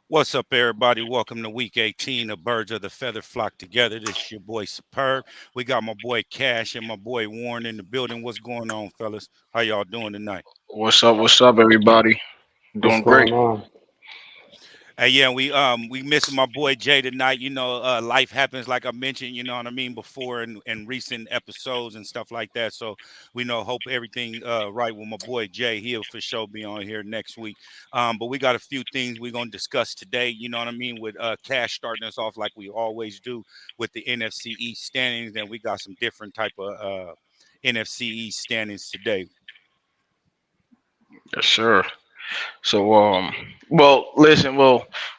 What's up, everybody? Welcome to week 18 of Birds of the Feather Flock Together. This is your boy Superb. We got my boy Cash and my boy Warren in the building. What's going on, fellas? How y'all doing tonight? What's up? What's up, everybody? What's Doing great. going on? Hey, yeah, we missing my boy Jay tonight. Life happens, like I mentioned. You know what I mean, before in recent episodes and stuff like that. So we hope everything right with my boy Jay. He'll for sure be on here next week. But we got a few things we're gonna discuss today. You know what I mean, with Cash starting us off like we always do with the NFC East standings. And we got some different type of NFC East standings today. Yes, sir. So, listen,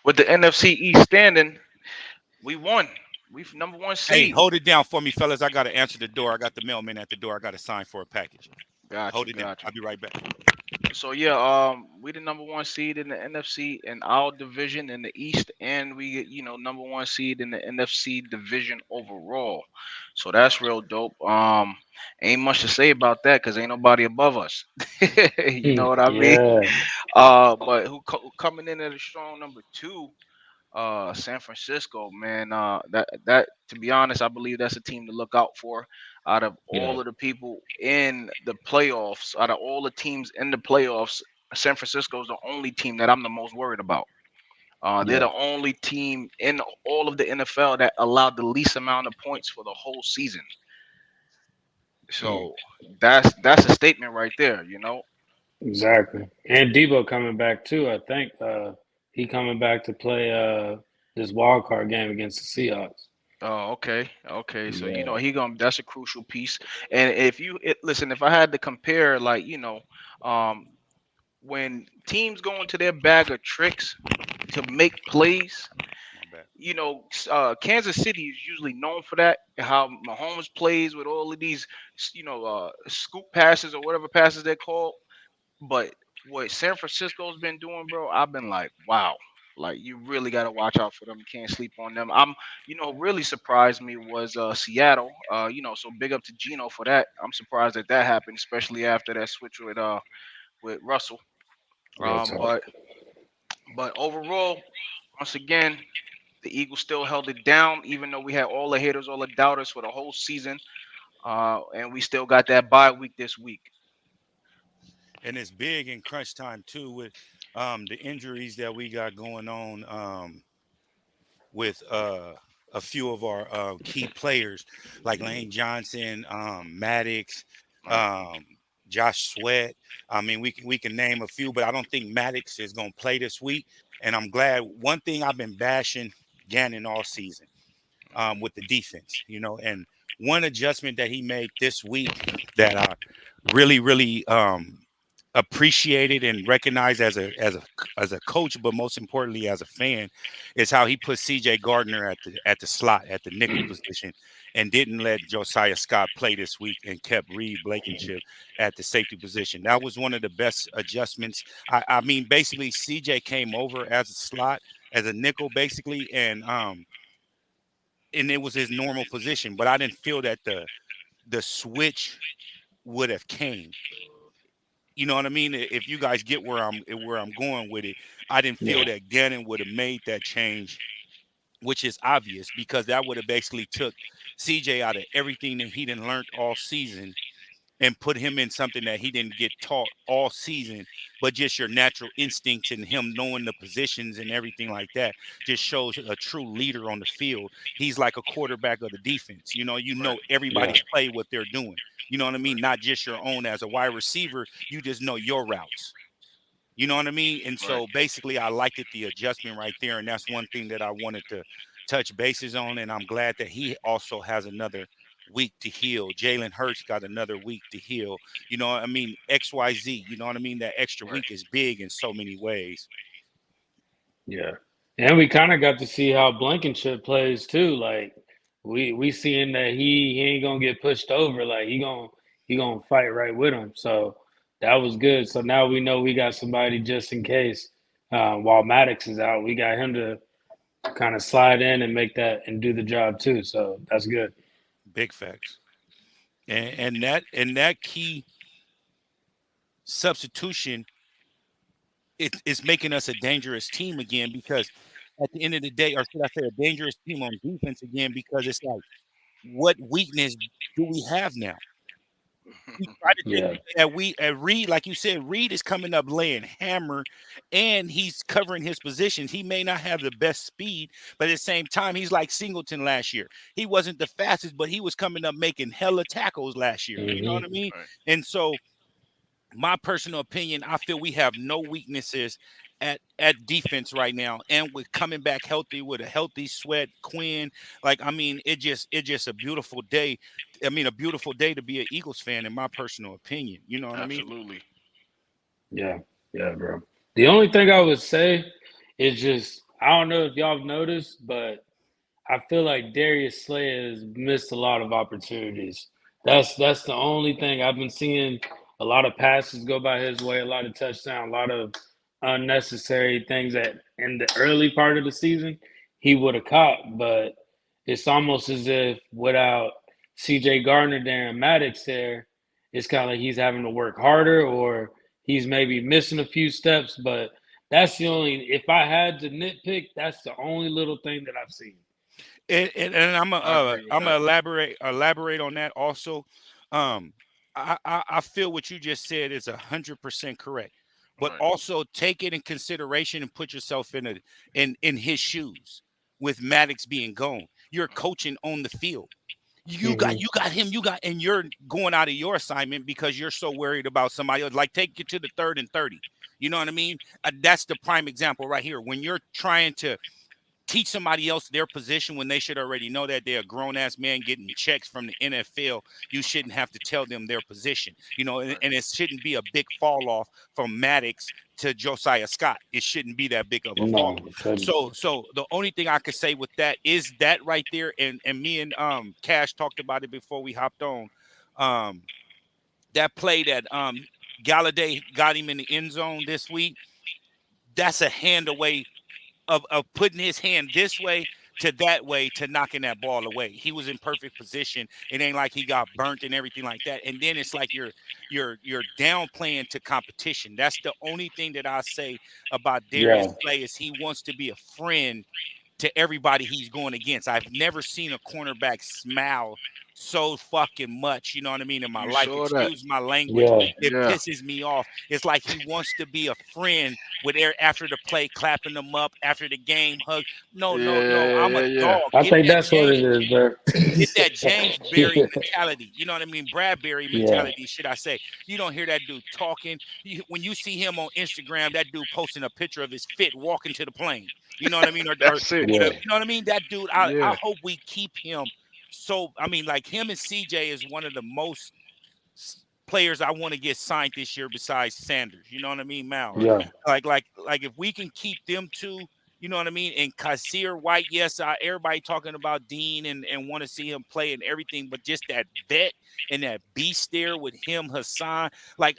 with the NFC East standing, we won. We number one Hey, seed. hold it down for me, fellas. I gotta answer the door. I got the mailman at the door. I gotta sign for a package. Got you, Hold it down. got you. I'll be right back. So yeah, we the number one seed in the NFC in our division in the East, and we get number one seed in the NFC division overall. So that's real dope. Ain't much to say about that because ain't nobody above us. You know what I mean? Yeah, But who coming in at a strong number two? San Francisco, man. That to be honest, I believe that's a team to look out for. Out of yeah, all of the people in the playoffs, out of all the teams in the playoffs, San Francisco is the only team that I'm the most worried about. They're yeah. the only team in all of the NFL that allowed the least amount of points for the whole season. Mm, So that's a statement right there. You know. exactly. And Debo coming back too. I think he coming back to play this wild card game against the Seahawks. Oh, okay, okay. So Yeah, he gonna that's a crucial piece. And listen, if I had to compare, like um, when teams go into their bag of tricks to make plays, My bad. Kansas City is usually known for that. How Mahomes plays with all of these, scoop passes or whatever passes they're called. But what San Francisco's been doing, bro, I've been like, wow. Like you really got to watch out for them. You can't sleep on them. Really surprised me was Seattle. So big up to Gino for that. I'm surprised that happened, especially after that switch with Russell. real talk. But overall, once again, the Eagles still held it down, even though we had all the haters, all the doubters for the whole season, and we still got that bye week this week. And it's big in crunch time too with the injuries that we got going on with a few of our key players like Lane Johnson, Maddox, Right. um, Josh Sweat. I mean, we can name a few, but I don't think Maddox is going to play this week. And I'm glad. One thing I've been bashing Gannon all season with the defense, and one adjustment that he made this week that I really appreciated and recognized as a coach, but most importantly as a fan, is how he put C.J. Gardner at the slot at the nickel position, and didn't let Josiah Scott play this week, and kept Reed Blankenship at the safety position. That was one of the best adjustments. I mean, basically, C.J. came over as a slot, as a nickel, basically, and it was his normal position. But I didn't feel that the switch would have came. You know what I mean? If you guys get where I'm going with it, I didn't Yeah, feel that Gannon would have made that change, which is obvious because that would have basically took CJ out of everything that he didn't learned all season and put him in something that he didn't get taught all season, but just your natural instincts and him knowing the positions and everything like that just shows a true leader on the field. He's like a quarterback of the defense. Right. yeah, Everybody's play what they're doing. You know what I mean? Not just your own as a wide receiver. You just know your routes. You know what I mean? And Right. so basically, I liked it, the adjustment right there. And that's one thing that I wanted to touch bases on. And I'm glad that he also has another week to heal. Jalen Hurts got another week to heal. You know what I mean? XYZ. You know what I mean? That extra Right. week is big in so many ways. yeah. And we kind of got to see how Blankenship plays too. Like we seeing that he ain't gonna get pushed over. Like he gonna fight right with him. So that was good. So now we know we got somebody just in case. While Maddox is out, we got him to kind of slide in and make that and do the job too. So that's good. Big facts. And that key substitution it's making us a dangerous team again because at the end of the day, or should I say, a dangerous team on defense again because it's like, what weakness do we have now? We try to take Yeah. that we at Reed, like you said, Reed is coming up laying hammer, and he's covering his positions. He may not have the best speed, but at the same time, he's like Singleton last year. He wasn't the fastest, but he was coming up making hella tackles last year. You know Hmm. what I mean? Right. And so my personal opinion, I feel we have no weaknesses at defense right now, and we're coming back healthy with a healthy Sweat Quinn. Like, I mean, it just a beautiful day. I mean, a beautiful day to be an Eagles fan, in my personal opinion. You know what I mean? Absolutely. Yeah. Yeah, bro. The only thing I would say is just I don't know if y'all have noticed, but I feel like Darius Slay has missed a lot of opportunities. That's the only thing I've been seeing. A lot of passes go by his way, a lot of touchdowns, a lot of unnecessary things that in the early part of the season he would have caught. But it's almost as if without C.J. Gardner there and Maddox there, it's kind of like he's having to work harder or he's maybe missing a few steps. But that's the only. If I had to nitpick, that's the only little thing that I've seen. And I agree with I'm gonna that. elaborate on that also. Um, I feel what you just said is 100% correct, but Right. also take it in consideration and put yourself in his shoes with Maddox being gone. You're coaching on the field. Hmm. You got him, and you're going out of your assignment because you're so worried about somebody else. Like, take it to the 3rd and 30. You know what I mean? That's the prime example right here. When you're trying to teach somebody else their position when they should already know that they're a grown-ass man getting checks from the NFL. You shouldn't have to tell them their position, and, Right. and it shouldn't be a big fall off from Maddox to Josiah Scott. It shouldn't be that big of a fall No, off. it shouldn't. So the only thing I could say with that is that right there, and me and Cash talked about it before we hopped on. Um, that play that Galladay got him in the end zone this week. That's a hand away of putting his hand this way to that way to knocking that ball away. He was in perfect position. It ain't like he got burnt and everything like that. And then it's like you're downplaying to competition. That's the only thing that I say about Darius Yeah, Slay is he wants to be a friend to everybody he's going against. I've never seen a cornerback smile so fucking much, you know what I mean, in my You life. saw that. Excuse my language. yeah, It Yeah. pisses me off. It's like he wants to be a friend with after the play, clapping them up after the game, hug. No, Yeah. no, no. Yeah. I'm a Yeah. Yeah. dog. I think that's what it is, bro. Get that James Berry Yeah, mentality. You know what I mean? Bradbury yeah, mentality, should I say. You don't hear that dude talking. When you see him on Instagram, that dude posting a picture of his fit walking to the plane. You know what I mean? That's it. With a, yeah, you know what I mean? That dude, I Yeah. hope we keep him. So, I mean, like him and CJ is one of the most players I want to get signed this year besides Sanders. You know what I mean, Miles? Right. yeah, Like if we can keep them two, you know what I mean? And Kazir White, yes, everybody talking about Dean and want to see him play and everything, but just that vet and that beast there with him, Hassan, like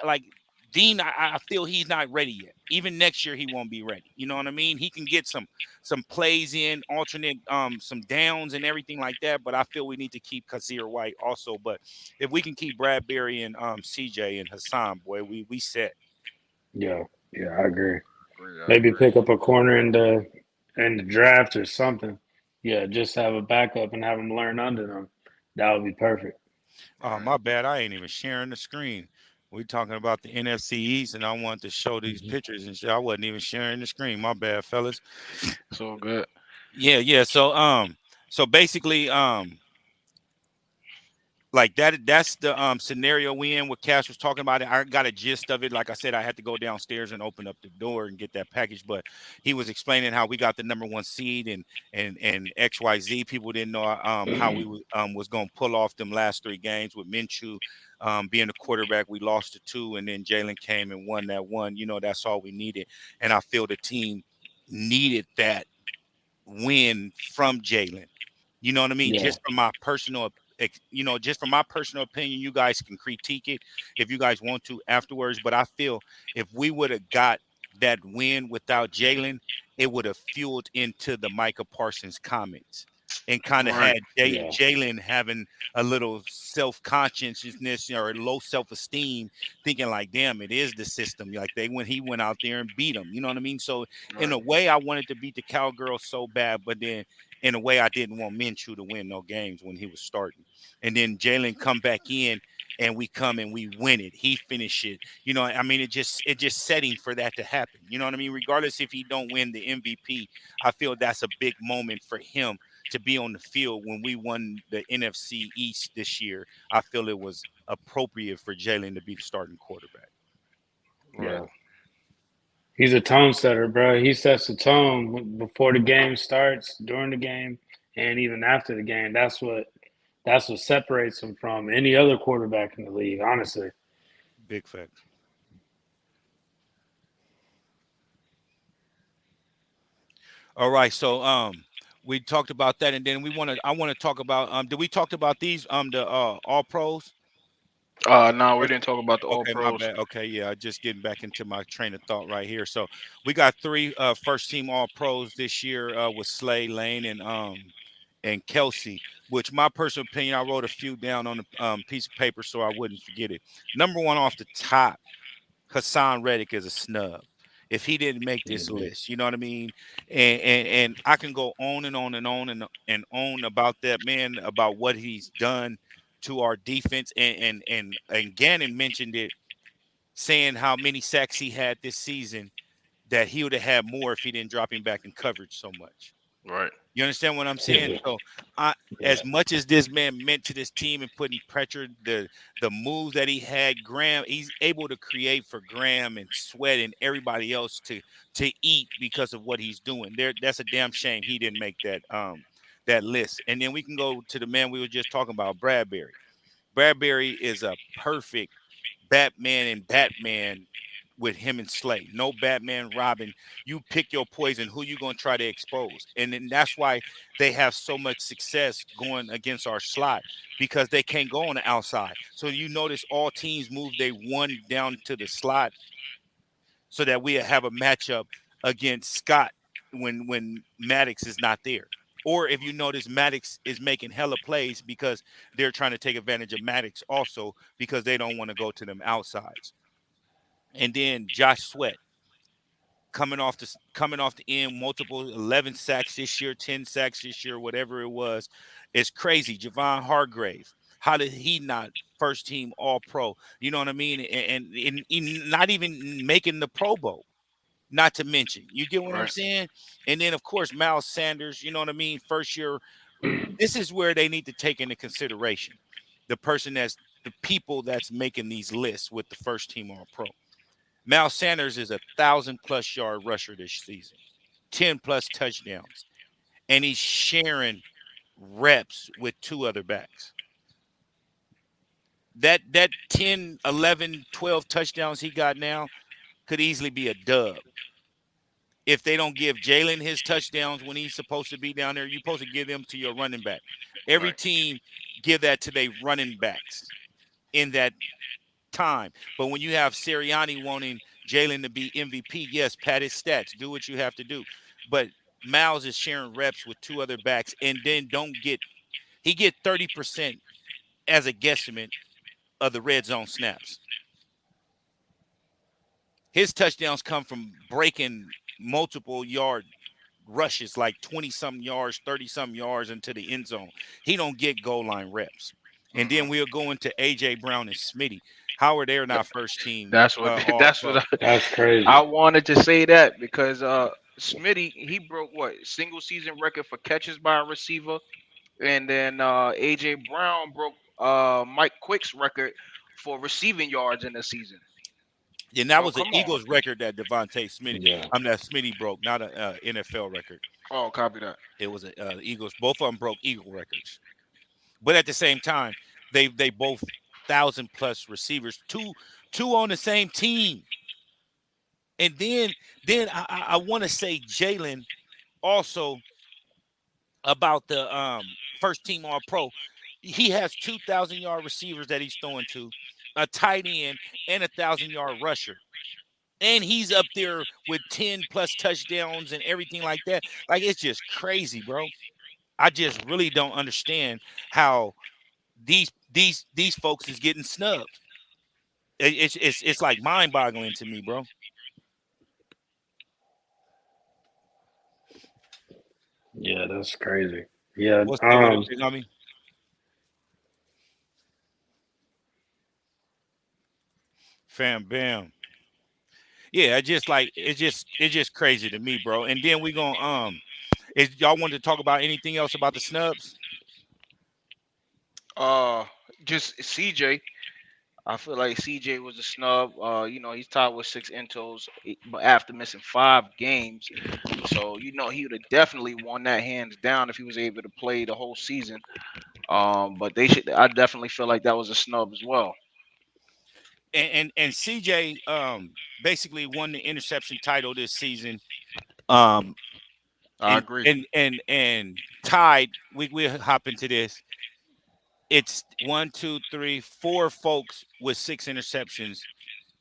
Dean, I feel he's not ready yet. Even next year, he won't be ready. You know what I mean? He can get some plays in, alternate some downs and everything like that. But I feel we need to keep Kazir White also. But if we can keep Bradbury and CJ and Hassan, boy, we set. yeah, yeah. I agree. I Maybe agree. pick up a corner in the draft or something. Yeah, just have a backup and have them learn under them. That would be perfect. Oh, Right. my bad. I ain't even sharing the screen. We talking about the NFC East, and I wanted to show these Mhm. pictures and shit. I wasn't even sharing the screen. My bad, fellas. It's all good. Yeah, yeah. So basically, like that's the scenario we in what Cash was talking about. I got a gist of it. Like I said, I had to go downstairs and open up the door and get that package, but he was explaining how we got the number one seed and XYZ. People didn't know how we was gonna pull off them last three games with Minshew being the quarterback. We lost the two, and then Jalen came and won that one. That's all we needed. And I feel the team needed that win from Jalen. You know what I mean? Yeah, Just from my personal opinion, you guys can critique it if you guys want to afterwards. But I feel if we would have got that win without Jalen, it would have fueled into the Micah Parsons comments. and kind of Right. had Yeah. Jalen having a little self-consciousness or low self-esteem, thinking like, damn, it is the system. Like he went out there and beat them. You know what I mean? So in Right. a way, I wanted to beat the Cowgirls so bad, but then in a way, I didn't want Minshew to win no games when he was starting. And then Jalen come back in and we come and we win it. He finished it. You know, I mean, it just setting for that to happen. You know what I mean? Regardless if he don't win the MVP, I feel that's a big moment for him to be on the field when we won the NFC East this year. I feel it was appropriate for Jalen to be the starting quarterback. Right. Yeah. He's a tone setter, bro. He sets the tone before the game starts, during the game, and even after the game. That's what separates him from any other quarterback in the league, honestly. Big fact. All right, so we talked about that, and then I want to talk about did we talk about these the all pros? No, we didn't talk about the All Okay, my Pros. bad. Okay, yeah, just getting back into my train of thought right here. So we got three first team all pros this year with Slay, Lane, and Kelsey. Which my personal opinion, I wrote a few down on a piece of paper so I wouldn't forget it. Number one off the top, Hassan Reddick is a snub. If he didn't make this Mhm. list, you know what I mean, and I can go on and on and on and on about that man, about what he's done to our defense, and Gannon mentioned it, saying how many sacks he had this season, that he would have had more if he didn't drop him back in coverage so much. Right. You understand what I'm saying? Yeah. So, I, Yeah. as much as this man meant to this team and putting pressure, the moves that he had, Graham, he's able to create for Graham and Sweat and everybody else to eat because of what he's doing. There, that's a damn shame he didn't make that list. And then we can go to the man we were just talking about, Bradbury. Bradbury is a perfect Batman and Batman with him and Slay. No Batman, Robin. You pick your poison. Who you gonna try to expose? And then that's why they have so much success going against our slot, because they can't go on the outside. So you notice all teams move they one down to the slot so that we have a matchup against Scott when Maddox is not there. Or if you notice, Maddox is making hella plays because they're trying to take advantage of Maddox also, because they don't want to go to them outsides. And then Josh Sweat coming off the end, multiple 11 sacks this year, 10 sacks this year, whatever it was. It's crazy. Javon Hargrave, how did he not first team all pro? You know what I mean? And not even making the Pro Bowl, not to mention. You get what I'm Right. saying? And then of course Miles Sanders, you know what I mean? First year. This is where they need to take into consideration the person that's the people that's making these lists with the first team all pro. Miles Sanders is 1,000+ yard rusher this season, 10 plus touchdowns, and he's sharing reps with two other backs. That 10, 11, 12 touchdowns he got now could easily be a dub. If they don't give Jalen his touchdowns when he's supposed to be down there, you're supposed to give them to your running back. Every Right. team give that to their running backs in that time. But when you have Sirianni wanting Jalen to be MVP, yes, pad his stats, do what you have to do. But Miles is sharing reps with two other backs, and then he get 30% as a guesstimate of the red zone snaps. His touchdowns come from breaking multiple yard rushes, like 20 some yards, 30 some yards into the end zone. He don't get goal line reps. And then Mhm. we'll go into AJ Brown and Smitty. How are they not first team That's what. all That's what pro? That's I crazy. wanted to say that because Smitty, he broke what, single season record for catches by a receiver, and then AJ Brown broke Mike Quick's record for receiving yards in the season. And that So was an come on. Eagles record that Devontae Smitty, Yeah. that Smitty broke, not a NFL record. Oh, copy that. It was a Eagles. Both of them broke Eagle records. But at the same time, they both 1,000+ receivers, two on the same team. And then I want to say Jalen also about the first team all pro. He has 2,000-yard receivers that he's throwing to, a tight end, and 1,000-yard rusher. And he's up there with 10+ touchdowns and everything like that. Like, it's just crazy, bro. I just really don't understand how these folks is getting snubbed. It's like mind boggling to me, bro. Yeah, that's crazy. Yeah, What's up with it, Big Homie? Fam bam. Yeah, it's just crazy to me, bro. And then we gonna is y'all want to talk about anything else about the snubs? Uh, just CJ. I feel like CJ was a snub. He's tied with 6 intos, but after missing 5 games, so he would have definitely won that hands down if he was able to play the whole season. But they should. I definitely feel like that was a snub as well. And CJ basically won the interception title this season. Um I agree. and tied. We'll hop into this. It's 1, 2, 3, 4 folks with 6 interceptions.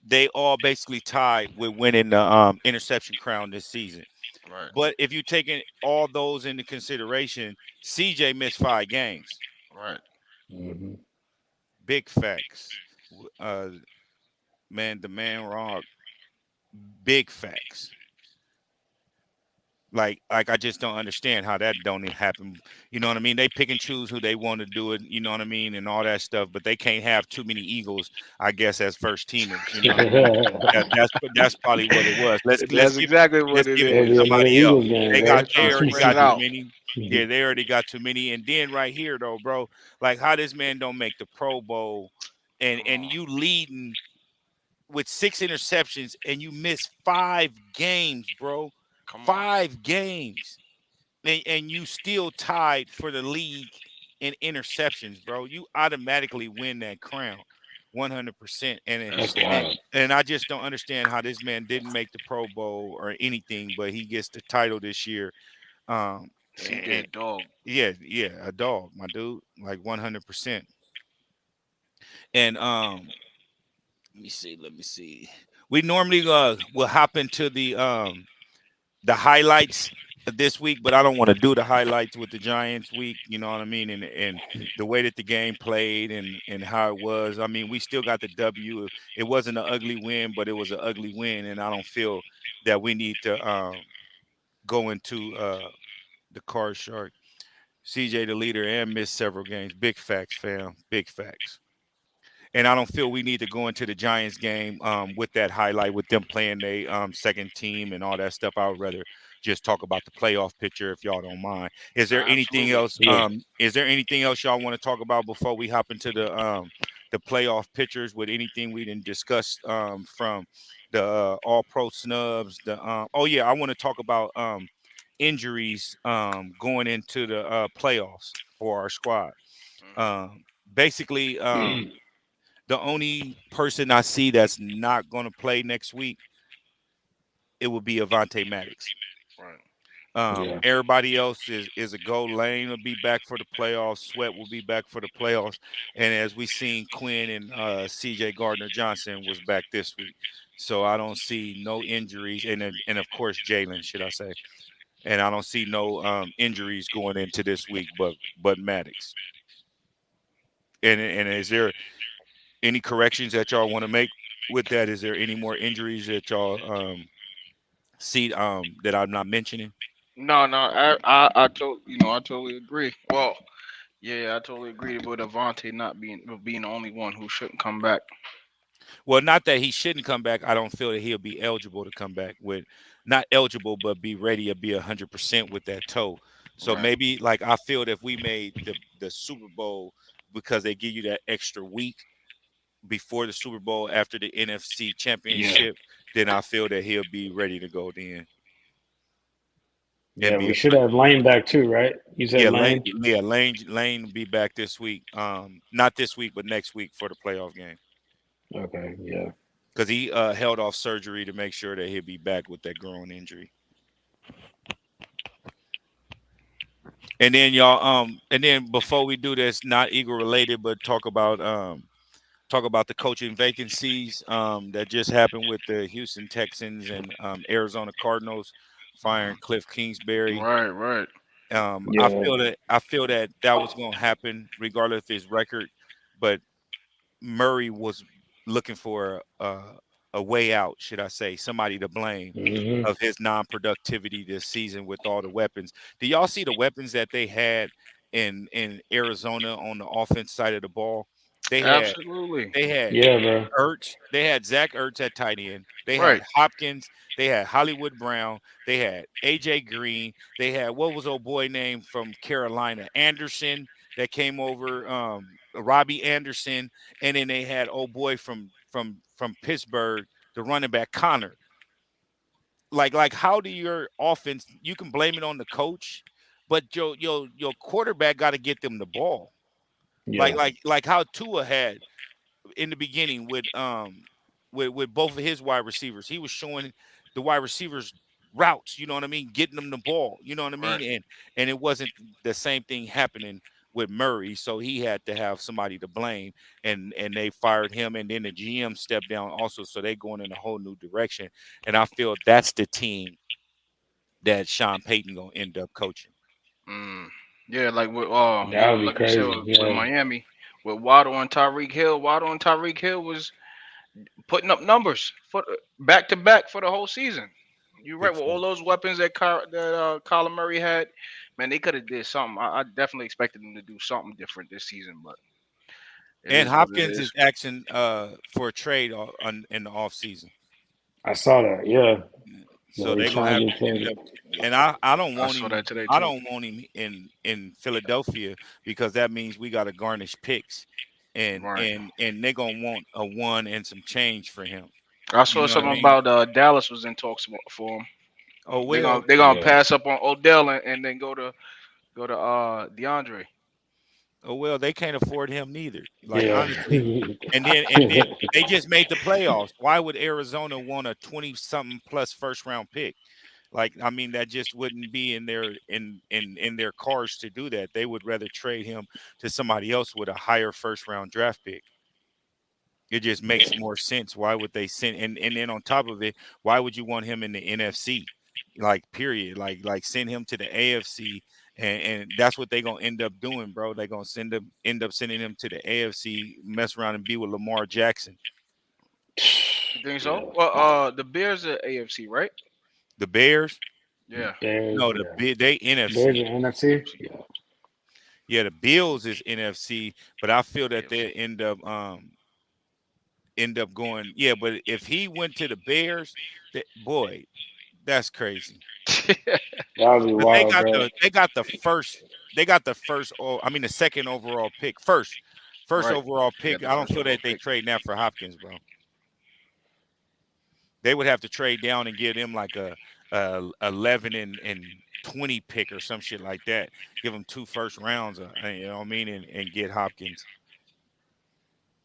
They all basically tied with winning the interception crown this season. Right. But if you taking all those into consideration, CJ missed 5 games. Right. hmm Big facts. Man, the man wrong. Big facts. Like I just don't understand how that don't even happen. You know what I mean? They pick and choose who they want to do it. You know what I mean, and all that stuff. But they can't have too many Eagles, I guess, as first teamers. You know what I mean? That's probably what it was. That's exactly what let's it give it to It'll be is. another somebody else. Eagles game, They They're got right? they trying to already spread got it too out. many. Yeah, they already got too many. And then right here though, bro, like how this man don't make the Pro Bowl, and Come and on. you leading with 6 interceptions, and you miss 5 games, bro. Come on. 5 games, and you still tied for the league in interceptions, bro. You automatically win that crown, 100%. That's That's And wild. and I just don't understand how this man didn't make the Pro Bowl or anything, but he gets the title this year. Um, CJ and dog. yeah, a dog, my dude, like 100%. And let me see. We normally will hop into the highlights this week, but I don't want to do the highlights with the Giants week. You know what I mean? And the way that the game played and how it was. I mean, we still got the W. It wasn't an ugly win, but it was an ugly win, and I don't feel that we need to go into the card shark. CJ the leader and missed several games. Big facts, fam. Big facts. And I don't feel we need to go into the Giants game with that highlight with them playing their second team and all that stuff. I would rather just talk about the playoff picture if y'all don't mind. Is there anything Absolutely. else? Yeah. Is there anything else y'all want to talk about before we hop into the playoff pictures with anything we didn't discuss from the all pro snubs? Oh yeah, I want to talk about injuries going into the playoffs for our squad. Hmm. Basically, the only person I see that's not going to play next week, it will be Avante Maddox. Right. Yeah. Everybody else is a go. Lane will be back for the playoffs. Sweat will be back for the playoffs. And as we seen, Quinn and C.J. Gardner Johnson was back this week, so I don't see no injuries. And of course Jalen, should I say? And I don't see no injuries going into this week, but Maddox. And is there any corrections that y'all want to make with that? Is there any more injuries that y'all see that I'm not mentioning? No, no, I totally agree. Well, yeah, I totally agree with Avante not being the only one who shouldn't come back. Well, not that he shouldn't come back. I don't feel that he'll be eligible to come back with, not eligible, but be ready to be 100% with that toe. So Right. maybe like I feel that if we made the Super Bowl because they give you that extra week before the Super Bowl after the NFC Yeah. Championship, then I feel that he'll be ready to go then and Yeah. be We should have Lane back too, right? You said yeah, Lane. Lane. Yeah, Lane will be back this week. Not this week, but next week for the playoff game Okay. Yeah. because he held off surgery to make sure that he'll be back with that groin injury. And then y'all, and then before we do this, not Eagle related, but talk about the coaching vacancies that just happened with the Houston Texans and Arizona Cardinals firing Cliff Kingsbury. Right. Right. I Yeah. feel that was going to happen regardless of his record, but Murray was looking for a way out, should I say, somebody to blame Hmm. of his non-productivity this season with all the weapons. Do y'all see the weapons that they had in Arizona on the offense side of the ball? They had Absolutely. they had Yeah, bro. Ertz. They had Zach Ertz at tight end. They had Right. Hopkins. They had Hollywood Brown. They had AJ Green. They had what was old boy name from Carolina, Anderson, that came over, Robbie Anderson, and then they had old boy from Pittsburgh, the running back Connor. Like how do your offense? You can blame it on the coach, but your quarterback got to get them the ball. Yeah. Like how Tua had in the beginning with both of his wide receivers. He was showing the wide receivers routes, you know what I mean, getting them the ball, you know what I Right. mean, and it wasn't the same thing happening with Murray, so he had to have somebody to blame, and they fired him, and then the GM stepped down also, so they going in a whole new direction, and I feel that's the team that Sean Payton gonna end up coaching. Mm. Yeah, like with That would be like you said crazy. with Yeah. Miami, with Waddle and Tyreek Hill. Waddle and Tyreek Hill was putting up numbers for back to back for the whole season. You're right Big with all facts. those weapons that Kyler Murray had. Man, they could have did something. I definitely expected them to do something different this season, but it And is what it Hopkins is is. asking for a trade in the offseason. I saw that. Yeah. So Well, they they're gonna trying have to to get end traded. up, and I don't I want saw him. that today I too. don't want him in Philadelphia because that means we got to garnish picks, and Right. and and they're gonna want a one and some change for him. I You saw know what I something mean? about Dallas was in talks for him. Oh They're gonna well, they're gonna Yeah. pass up on Odell and then go to DeAndre. oh well, they can't afford him neither. Like Yeah. honestly, and then they just made the playoffs. Why would Arizona want a 20 something plus first round pick? Like, I mean, that just wouldn't be in their cards to do that. They would rather trade him to somebody else with a higher first round draft pick. It just makes more sense. Why would they send and then on top of it, why would you want him in the NFC? Like period. Like send him to the AFC, and that's what they're gonna end up doing, bro. They're gonna end up sending him to the AFC, mess around and be with Lamar Jackson. You think so? Yeah. Well, the Bears are AFC, right? The Bears, Yeah. Bears. no, Yeah. they Bears NFC. and NFC. AFC. Yeah. Yeah, the Bills is NFC, but I feel that AFC. they end up going. Yeah, but if he went to the Bears, boy, that's crazy. That would be But they wild, got bro. the first. Oh, I mean the second overall pick. First Right. overall They got pick. the I don't first feel overall that they pick. trade that for Hopkins, bro. They would have to trade down and give him like a 11 and 20 pick or some shit like that. Give him two first rounds, you know what I mean, and get Hopkins.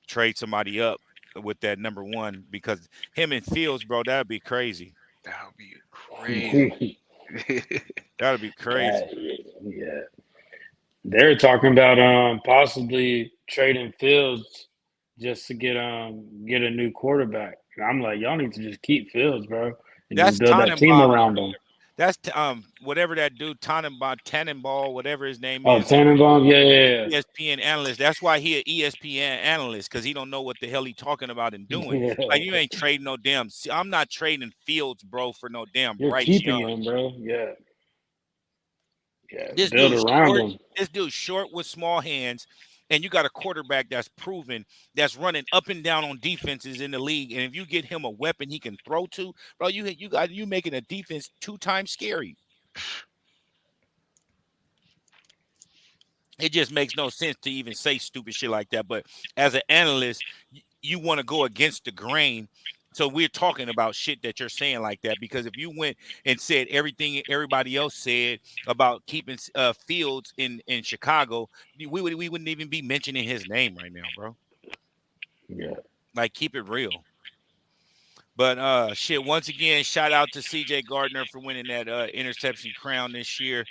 Trade somebody up with that number one because him and Fields, bro, that'd be crazy. That would be crazy. That'd be crazy. Yeah. They're talking about possibly trading Fields just to get a new quarterback. And I'm like, y'all need to just keep Fields, bro, and just That's build that team Tannenbaum. around him. That's whatever that dude Tannenbaum, whatever his name Oh, is, Tannenbaum, yeah, yeah, ESPN analyst. That's why he an ESPN analyst because he don't know what the hell he talking about and doing. yeah. Like you ain't trading no damn. I'm not trading Fields, bro, for no damn You're Bryce keeping Young. him, bro. Yeah, yeah. This Build dude's around short. him. This dude's short with small hands, and you got a quarterback that's proven that's running up and down on defenses in the league. And if you get him a weapon he can throw to, bro, you making a defense 2 times scary. It just makes no sense to even say stupid shit like that. But as an analyst, you want to go against the grain. So we're talking about shit that you're saying like that because if you went and said everything everybody else said about keeping Fields in Chicago, we wouldn't even be mentioning his name right now, bro. Yeah. Like keep it real. But shit, once again, shout out to CJ Gardner for winning that interception crown this year.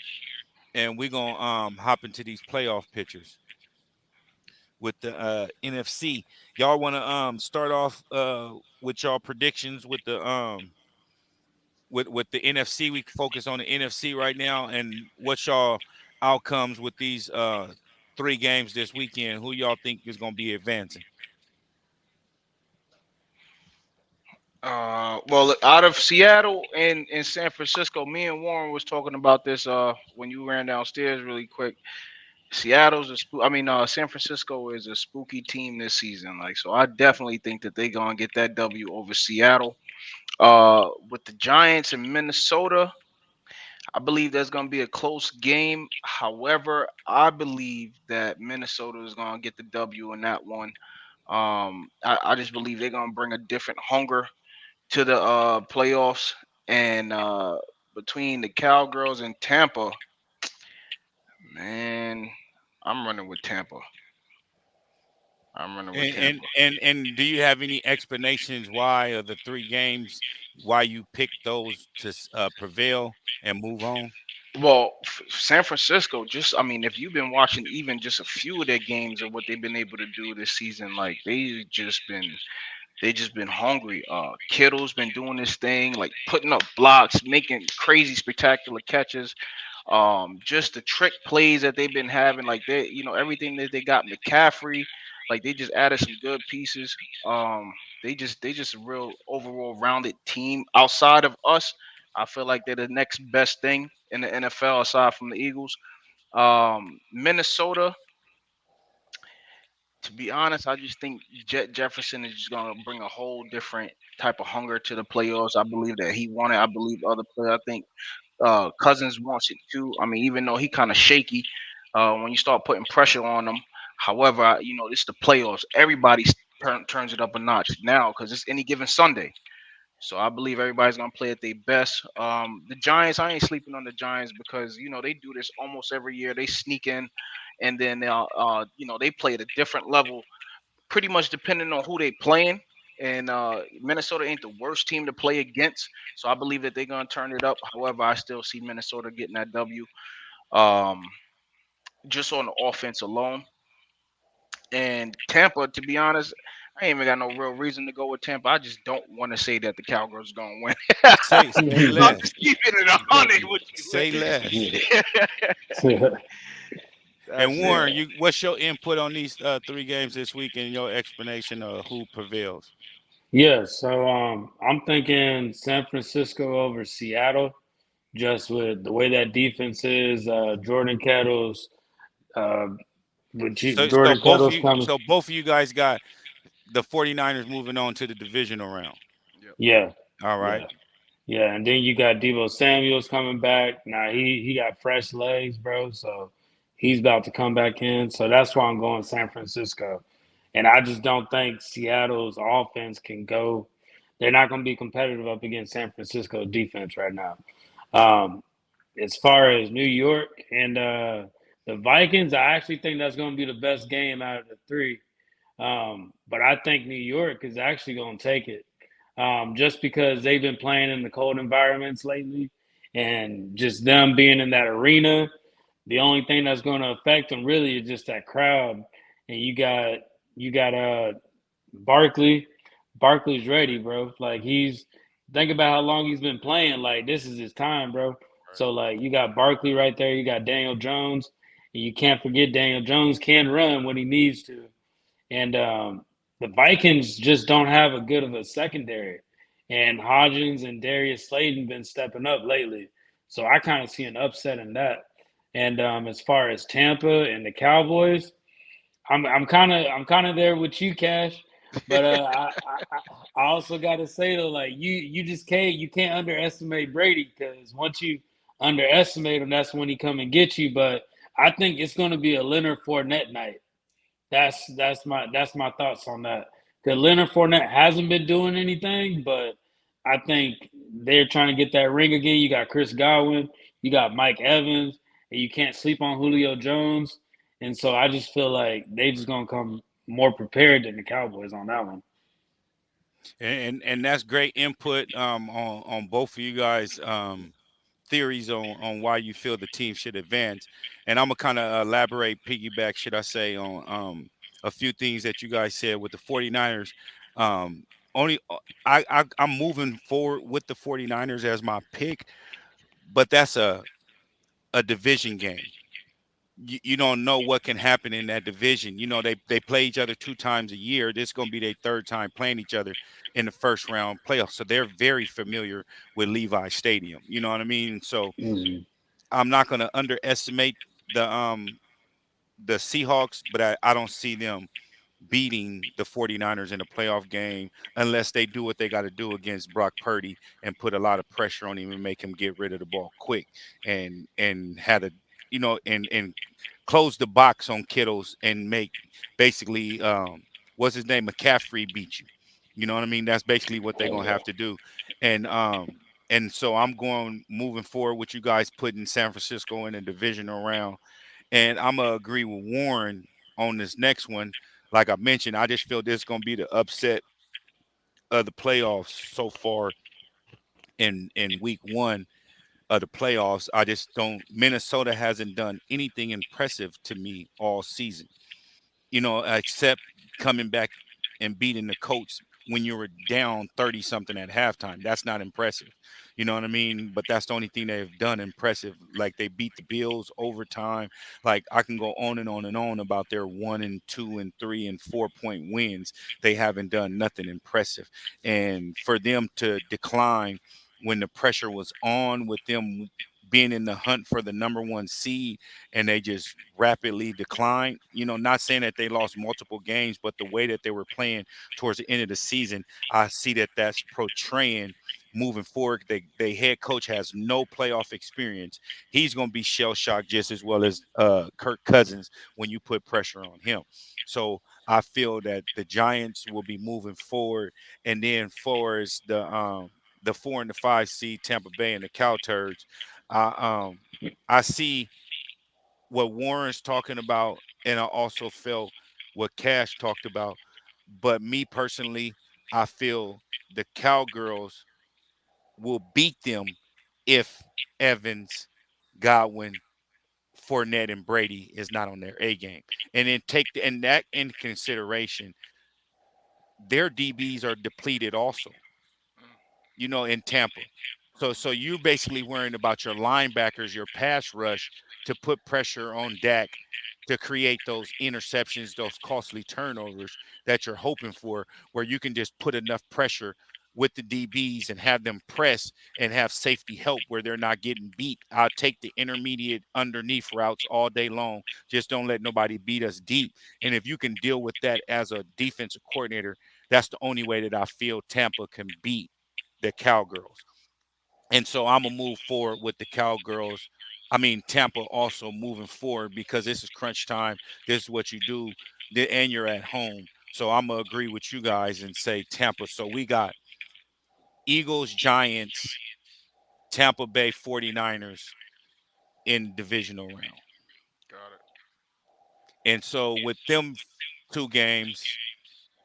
And we're gonna hop into these playoff pictures with the NFC. Y'all want to start off with y'all predictions with the NFC, we focus on the NFC right now. And what's y'all outcomes with these 3 games this weekend? Who y'all think is going to be advancing? Well, out of Seattle and San Francisco, me and Warren was talking about this when you ran downstairs really quick. San Francisco is a spooky team this season. Like, so I definitely think that they're gonna get that W over Seattle. With the Giants in Minnesota, I believe there's gonna be a close game. However, I believe that Minnesota is gonna get the W in that one. I just believe they're gonna bring a different hunger to the playoffs. And between the Cowgirls and Tampa, man, I'm running with Tampa. I'm running with And Tampa. and do you have any explanations why of the 3 games why you picked those to prevail and move on? Well, San Francisco, just I mean, if you've been watching even just a few of their games of what they've been able to do this season, like they just been hungry. Kittle's been doing this thing, like putting up blocks, making crazy spectacular catches. Just the trick plays that they've been having, like everything that they got McCaffrey, like they just added some good pieces. They just a real overall rounded team. Outside of us, I feel like they're the next best thing in the NFL aside from the Eagles. Minnesota, to be honest, I just think Jet Jefferson is just gonna bring a whole different type of hunger to the playoffs. I believe that he won it. I believe other players. I think Cousins wants it too. I mean, even though he kind of shaky when you start putting pressure on him. However, this is the playoffs. Everybody turns it up a notch now because it's any given Sunday. So I believe everybody's gonna play at their best. The Giants, I ain't sleeping on the Giants because they do this almost every year. They sneak in, and then they play at a different level, pretty much depending on who they playing. And Minnesota ain't the worst team to play against, so I believe that they're gonna turn it up. However, I still see Minnesota getting that W, um, just on the offense alone. And Tampa, to be honest, I ain't even got no real reason to go with Tampa. I just don't want to say that the Cowgirls gonna win. Say I'm less. just keeping it 100 with Say less. you. And That's it. Warren, what's your input on these 3 games this week and your explanation of who prevails? Yeah, so I'm thinking San Francisco over Seattle, just with the way that defense is. Jordan Kettles, uh, So Jordan Kettles coming. both of you guys got the 49ers moving on to the divisional round. Yep. Yeah, All right. yeah, yeah, and then you got Debo Samuel's coming back. Now he got fresh legs, bro. So he's about to come back in. So that's why I'm going San Francisco. And I just don't think Seattle's offense can go. They're not going to be competitive up against San Francisco defense right now. Um, as far as New York and the Vikings, I actually think that's going to be the best game out of the 3. But I think New York is actually going to take it, just because they've been playing in the cold environments lately, and just them being in that arena. The only thing that's going to affect them really is just that crowd. And you got Barkley. Barkley's ready, bro. Like think about how long he's been playing. Like this is his time, bro. So like you got Barkley right there. You got Daniel Jones, and you can't forget Daniel Jones can run when he needs to. And the Vikings just don't have a good of a secondary. And Hodgins and Darius Slayton been stepping up lately. So I kind of see an upset in that. And as far as Tampa and the Cowboys, I'm kind of there with you, Cash. But I also got to say though, like you can't underestimate Brady, because once you underestimate him, that's when he come and get you. But I think it's going to be a Leonard Fournette night. That's my thoughts on that. Because Leonard Fournette hasn't been doing anything, but I think they're trying to get that ring again. You got Chris Godwin, you got Mike Evans, and you can't sleep on Julio Jones. And so I just feel like they just gonna come more prepared than the Cowboys on that one. And that's great input on both of you guys theories on why you feel the team should advance. And I'm gonna kind of elaborate, piggyback, should I say, on a few things that you guys said with the 49ers. Um, only I'm moving forward with the 49ers as my pick, but that's a division game. You don't know what can happen in that division. You know, they play each other 2 times a year. This is going to be their third time playing each other in the first round playoffs. So they're very familiar with Levi Stadium. You know what I mean? So Mhm. I'm not going to underestimate the Seahawks, but I don't see them beating the 49ers in a playoff game unless they do what they got to do against Brock Purdy and put a lot of pressure on him and make him get rid of the ball quick and had a and close the box on Kittles and make basically what's his name, McCaffrey beat you. You know what I mean? That's basically what they're gonna have to do. And so I'm going moving forward with you guys putting San Francisco in a divisional round. And I'm gonna agree with Warren on this next one. Like I mentioned, I just feel this is gonna be the upset of the playoffs so far in week one of the playoffs. I just don't. Minnesota hasn't done anything impressive to me all season, except coming back and beating the Colts when you were down 30 something at halftime. That's not impressive. You know what I mean? But that's the only thing they've done impressive. Like they beat the Bills overtime. Like I can go on and on and on about their 1 and 2 and 3 and 4 point wins. They haven't done nothing impressive. And for them to decline when the pressure was on with them being in the hunt for the number one seed and they just rapidly declined. Not saying that they lost multiple games, but the way that they were playing towards the end of the season, I see that that's portraying moving forward. They head coach has no playoff experience. He's going to be shell shocked just as well as Kirk Cousins when you put pressure on him. So I feel that the Giants will be moving forward, and then for as the 4 and the 5 seed Tampa Bay and the Cowturds, I see what Warren's talking about, and I also felt what Cash talked about. But me personally, I feel the Cowgirls will beat them if Evans, Godwin, Fournette, and Brady is not on their A game. And then and that in consideration, their DBs are depleted also, in Tampa. So you're basically worrying about your linebackers, your pass rush to put pressure on Dak to create those interceptions, those costly turnovers that you're hoping for, where you can just put enough pressure with the DBs and have them press and have safety help where they're not getting beat. I'll take the intermediate underneath routes all day long. Just don't let nobody beat us deep. And if you can deal with that as a defensive coordinator, that's the only way that I feel Tampa can beat the Cowgirls. And so I'm gonna move forward with the Cowgirls. I mean Tampa also moving forward because this is crunch time. This is what you do, and you're at home. So I'm gonna agree with you guys and say Tampa. So we got Eagles, Giants, Tampa Bay 49ers in divisional round. Got it. And so with them two games,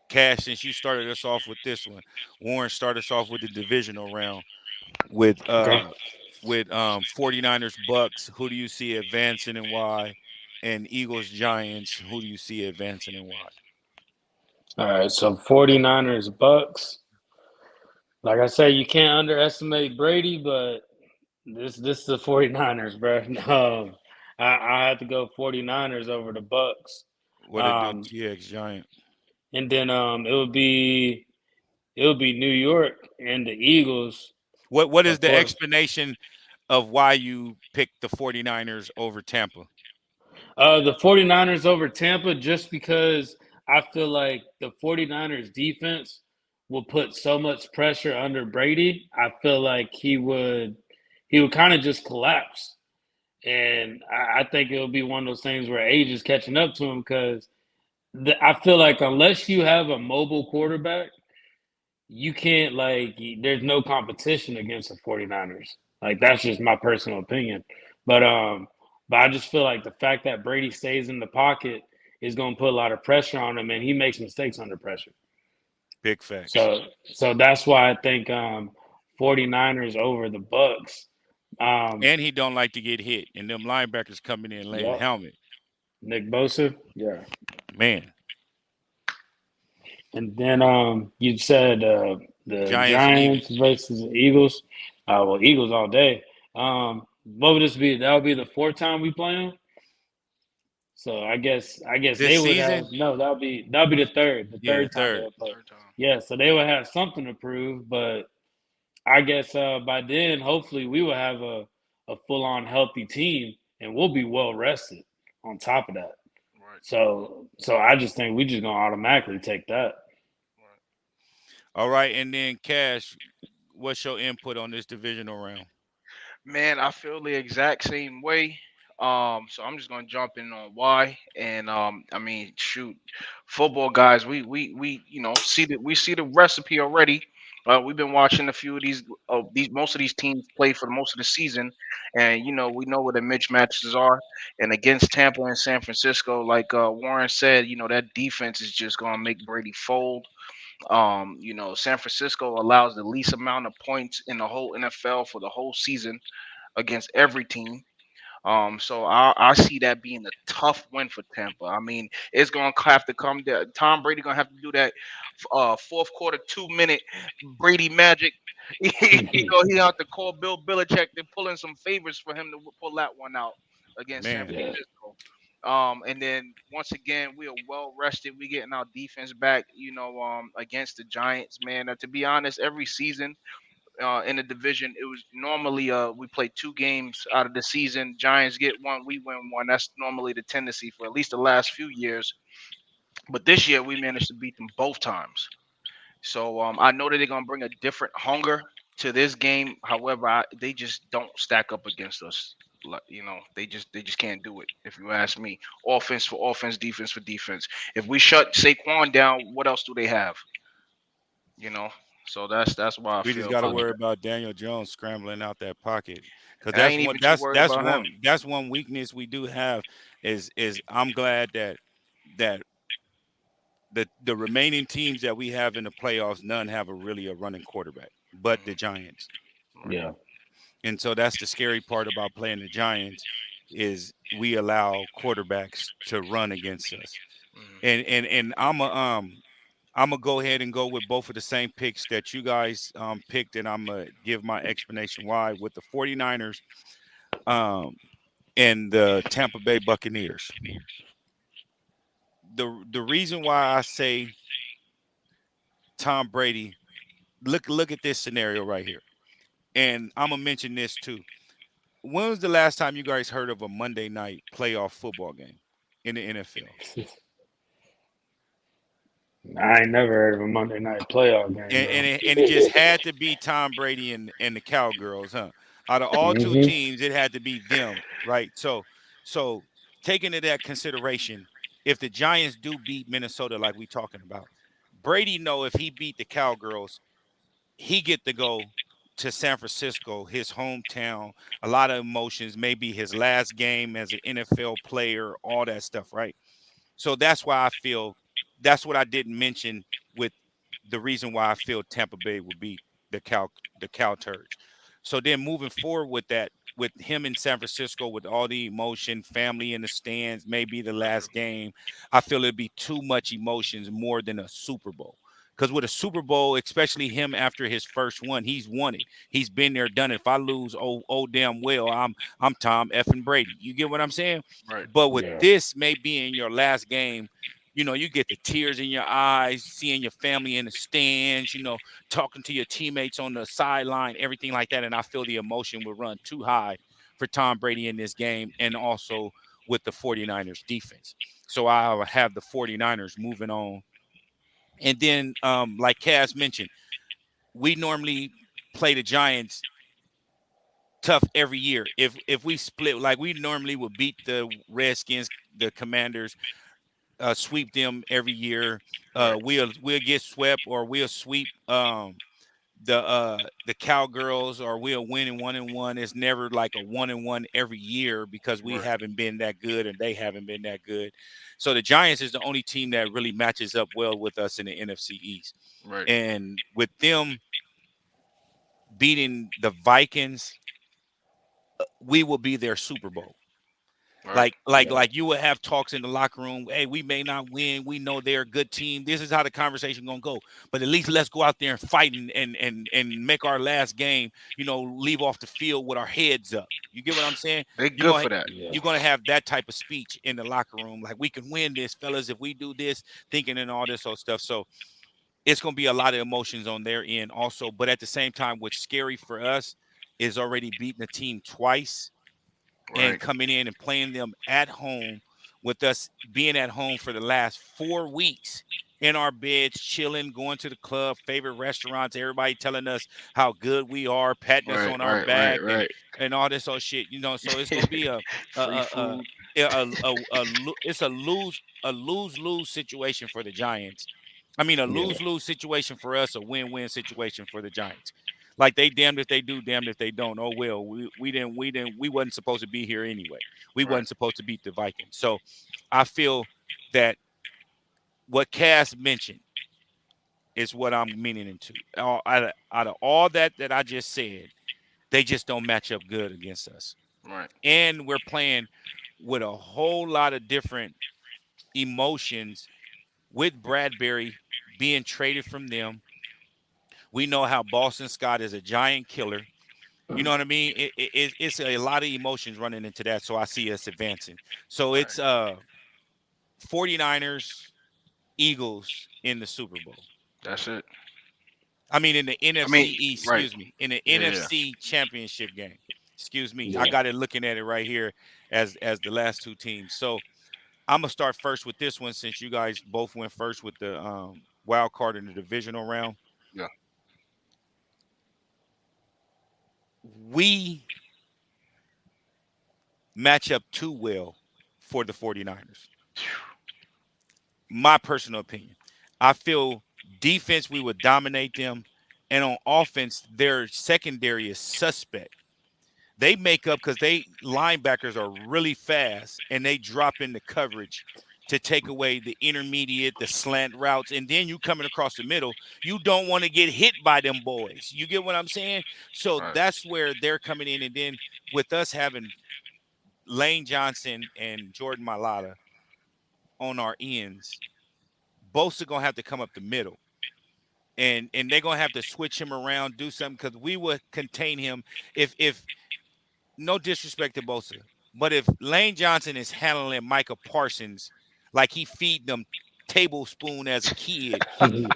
Cash, since you started us off with this one, Warren started us off with the divisional round with Okay. 49ers Bucks. Who do you see advancing and why? And Eagles Giants, who do you see advancing and why? All right. So 49ers, Bucks. Like I say, you can't underestimate Brady, but this is the 49ers, bro. I had to go 49ers over the Bucks. What it do, Um, TX Giant? and then it would be New York and the Eagles, What is of the course. explanation of why you picked the 49ers over Tampa? The 49ers over Tampa, just because I feel like the 49ers defense will put so much pressure under Brady. I feel like he would kind of just collapse. And I think it'll be one of those things where age is catching up to him because I feel like unless you have a mobile quarterback, you can't there's no competition against the 49ers. Like that's just my personal opinion. But I just feel like the fact that Brady stays in the pocket is going to put a lot of pressure on him and he makes mistakes under pressure. Big facts. So that's why I think 49ers over the Bucks. Um And he don't like to get hit. And them linebackers coming in laying yep. helmet. Nick Bosa. Yeah. Man. And then you said the Giants and Eagles. Giants versus the Eagles. Well, Eagles all day. What would this be? That would be the fourth time we play them. So I guess This they would have season? no. That'll be the Yeah, the third time third. they'll play. Third time. Yeah, so they will have something to prove, but I guess by then, hopefully, we will have a full on healthy team, and we'll be well rested. On top of that, Right. so I just think we just gonna automatically take that. Right. All right, and then Cash, what's your input on this divisional round? Man, I feel the exact same way. So I'm just gonna jump in on why. And I mean, shoot, football guys, we see the recipe already. We've been watching a few of these most of these teams play for the most of the season, and we know what the mismatches are. And against Tampa and San Francisco, like Warren said, that defense is just gonna make Brady fold. San Francisco allows the least amount of points in the whole NFL for the whole season against every team. So I see that being a tough win for Tampa. I mean, it's gonna have to come down. Tom Brady gonna have to do that fourth quarter 2 minute Brady magic. He have to call Bill Belichick to pull in some favors for him to pull that one out against San Man, Yeah, Francisco. And then once again, we are well rested. We getting our defense back. Against the Giants, man. To be honest, every season in the division, it was normally we play 2 games out of the season. Giants get one, we win one. That's normally the tendency for at least the last few years. But this year we managed to beat them both times. So I know that they're gonna bring a different hunger to this game. However, they just don't stack up against us. They just can't do it. If you ask me, offense for offense, defense for defense. If we shut Saquon down, what else do they have? You know. So that's why I we just feel got to about worry that. about Daniel Jones scrambling out that pocket because I that's ain't one even too worried about him. that's one weakness we do have is I'm glad that the remaining teams that we have in the playoffs, none have a running quarterback, but the Mhm. Giants. Right. yeah. And so that's the scary part about playing the Giants is we allow quarterbacks to run against us. Mhm. And I'm gonna go ahead and go with both of the same picks that you guys picked, and I'm gonna give my explanation why with the 49ers um, and the Tampa Bay Buccaneers. The reason why I say Tom Brady, look at this scenario right here, and I'm gonna mention this too. When was the last time you guys heard of a Monday night playoff football game in the NFL? I ain't never heard of a Monday night playoff game And though. it just had to be Tom Brady and the Cowgirls, huh? Out of all two Hmm. teams, it had to be them, right? So taking into that consideration, if the Giants do beat Minnesota like we talking about, Brady know if he beat the Cowgirls, he get to go to San Francisco, his hometown, a lot of emotions, maybe his last game as an NFL player, all that stuff, right? So that's why I feel that's what I didn't mention with the reason why I feel Tampa Bay will beat the Cow Turds. So then moving forward with that, with him in San Francisco, with all the emotion, family in the stands, maybe the That's true. last game, I feel it'd be too much emotions more than a Super Bowl. Because with a Super Bowl, especially him after his first one, he's won it. He's been there, done it. If I lose, oh damn well, I'm Tom effing Brady. You get what I'm saying? Right. But with Yeah. this may be in your last game, you get the tears in your eyes, seeing your family in the stands, talking to your teammates on the sideline, everything like that. And I feel the emotion will run too high for Tom Brady in this game and also with the 49ers defense. So I'll have the 49ers moving on. And then, like Kaz mentioned, we normally play the Giants tough every year. If we split, like we normally would beat the Redskins, the Commanders, sweep them every year. Right. We'll get swept or we'll sweep the Cowgirls or we'll win in 1-1. It's never like a 1-1 every year because we Right. haven't been that good and they haven't been that good. So the Giants is the only team that really matches up well with us in the NFC East. Right. And with them beating the Vikings, we will be their Super Bowl. Right. Yeah. Like you would have talks in the locker room. Hey, we may not win. We know they're a good team. This is how the conversation gonna go. But at least let's go out there and fight and make our last game. Leave off the field with our heads up. You get what I'm saying? They You're good gonna for that. Yeah. you're gonna have that type of speech in the locker room. Like we can win this, fellas, if we do this, thinking and all this old stuff. So it's going to be a lot of emotions on their end also. But at the same time, what's scary for us is already beating the team twice and Right. coming in and playing them at home with us being at home for the last 4 weeks in our beds, chilling, going to the club, favorite restaurants, everybody telling us how good we are, patting us Right. on our Right. Right. back and Right. and all this old shit. So it's going to be a, Free a, food. it's a lose-lose situation for the Giants. I mean, a Yeah. lose-lose situation for us, a win-win situation for the Giants. Like they damned if they do, damned if they don't. Oh well, we wasn't supposed to be here anyway. We Right. wasn't supposed to beat the Vikings. So I feel that what Cass mentioned is what I'm meaning into. Out of all that I just said, they just don't match up good against us. Right. And we're playing with a whole lot of different emotions with Bradbury being traded from them. We know how Boston Scott is a giant killer. You know what I mean? It's a lot of emotions running into that. So I see us advancing. So Right. it's 49ers, Eagles in the Super Bowl. That's it. I mean in the I mean, NFC East, right. excuse me, in the Yeah. Yeah. NFC championship game. Excuse me. I Yeah. got it looking at it right here as the last two teams. So I'm gonna start first with this one since you guys both went first with the wild card in the divisional round. Yeah. We match up too well for the 49ers. My personal opinion. I feel defense, we would dominate them. And on offense, their secondary is suspect. They make up because they linebackers are really fast and they drop into coverage to take away the intermediate, the slant routes, and then you coming across the middle. You don't want to get hit by them boys. You get what I'm saying? So Right. that's where they're coming in. And then with us having Lane Johnson and Jordan Mailata on our ends, Bosa gonna have to come up the middle. And they're gonna have to switch him around, do something because we would contain him if no disrespect to Bosa, but if Lane Johnson is handling Micah Parsons like he feed them tablespoon as a kid,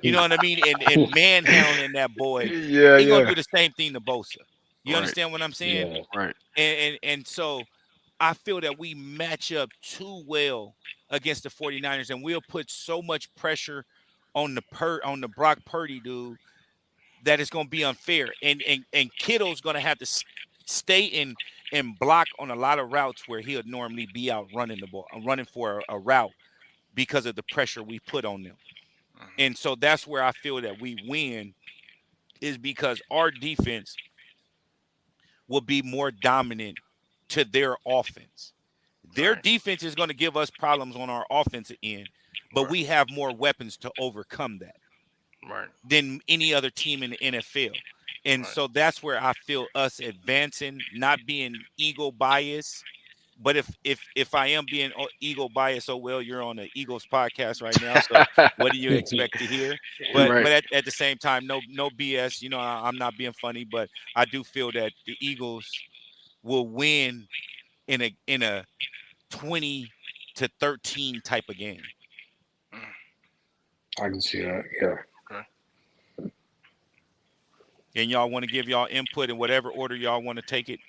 you know what I mean, and manhandling that boy, Yeah. he gonna Yeah. do the same thing to Bosa. You Right. understand what I'm saying? Yeah. Right. And so I feel that we match up too well against the 49ers and we'll put so much pressure on the Brock Purdy dude that it's going to be unfair. And Kittle's going to have to stay in block on a lot of routes where he'll normally be out running the ball, running for a route because of the pressure we put on them. Mhm. And so that's where I feel that we win is because our defense will be more dominant to their offense. Their Right. defense is going to give us problems on our offensive end, but Right. we have more weapons to overcome that Right. than any other team in the NFL. And Right. so that's where I feel us advancing, not being ego biased. But if I am being ego biased, oh well, you're on the Eagles podcast right now. So what do you expect to hear? But Right. but at the same time, no BS. I'm not being funny, but I do feel that the Eagles will win in a 20-13 type of game. Mm. I can see that. Yeah. Okay. And y'all want to give y'all input in whatever order y'all want to take it.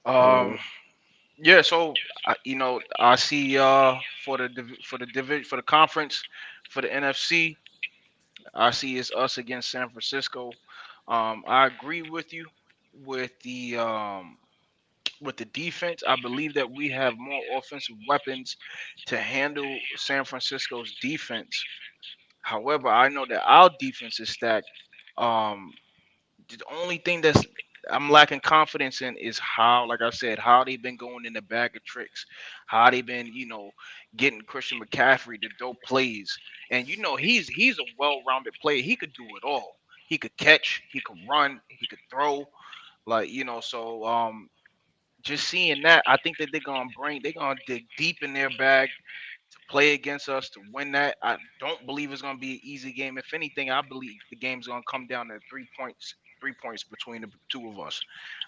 Um. Yeah. So I see for the conference for the NFC, I see it's us against San Francisco. I agree with you with the defense. I believe that we have more offensive weapons to handle San Francisco's defense. However, I know that our defense is stacked. Um, the only thing that's I'm lacking confidence in is how, like I said, how they've been going in the bag of tricks, how they've been, getting Christian McCaffrey to dope plays, and he's a well-rounded player. He could do it all. He could catch, he could run, he could throw, like. So just seeing that, I think that they're gonna dig deep in their bag to play against us to win that. I don't believe it's gonna be an easy game. If anything, I believe the game's gonna come down to 3 points, 3 points between the two of us.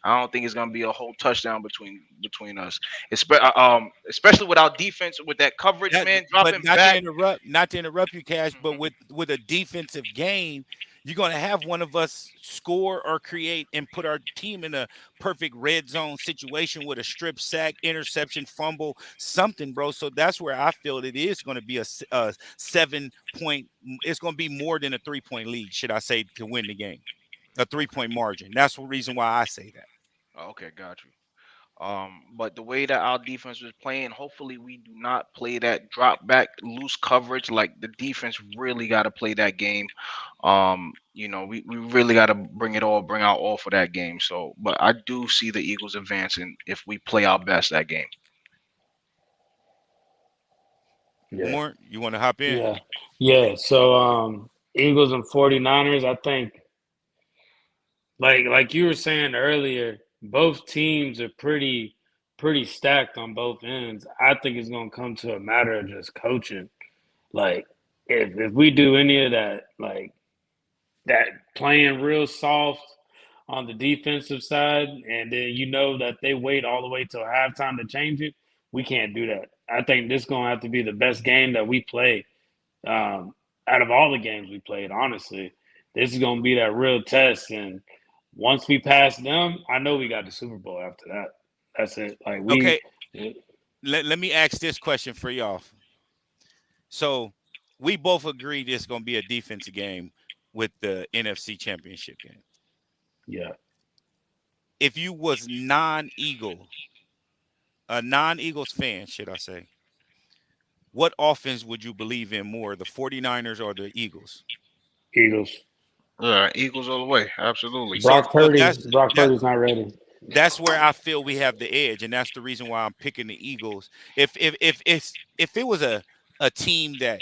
I don't think it's gonna be a whole touchdown between us. Especially with our defense with that coverage, That, man, but dropping back. not to interrupt you, Cash, but Mhm. with a defensive game, you're gonna have one of us score or create and put our team in a perfect red zone situation with a strip sack, interception, fumble, something, bro. So that's where I feel it is going to be a 7 point. It's going to be more than a 3 point lead, should I say, to win the game. A 3 point margin. That's the reason why I say that. Okay, got you. But the way that our defense was playing, hopefully we do not play that drop back loose coverage. Like the defense really got to play that game. We really got to bring out all for that game. So, but I do see the Eagles advancing if we play our best that game. Yeah. More, you want to hop in? Yeah. Yeah. So Eagles and 49ers, I think like you were saying earlier, both teams are pretty stacked on both ends. I think it's gonna come to a matter of just coaching. Like if we do any of that, like that playing real soft on the defensive side, and then you know that they wait all the way till halftime to change it, we can't do that. I think this is gonna have to be the best game that we play out of all the games we played. Honestly, this is gonna be that real test, and once we pass them, I know we got the Super Bowl after that. That's it. Like Okay, we, let me ask this question for y'all. So we both agree this is going to be a defensive game with the NFC Championship game. yeah, If you was non-Eagle, a non-Eagles fan, should I say, what offense would you believe in more, the 49ers or the Eagles? Eagles. Yeah, Eagles all the way. Absolutely. So Brock so Purdy. Brock Purdy's not ready. that's where I feel we have the edge, and that's the reason why I'm picking the Eagles. If it was a team that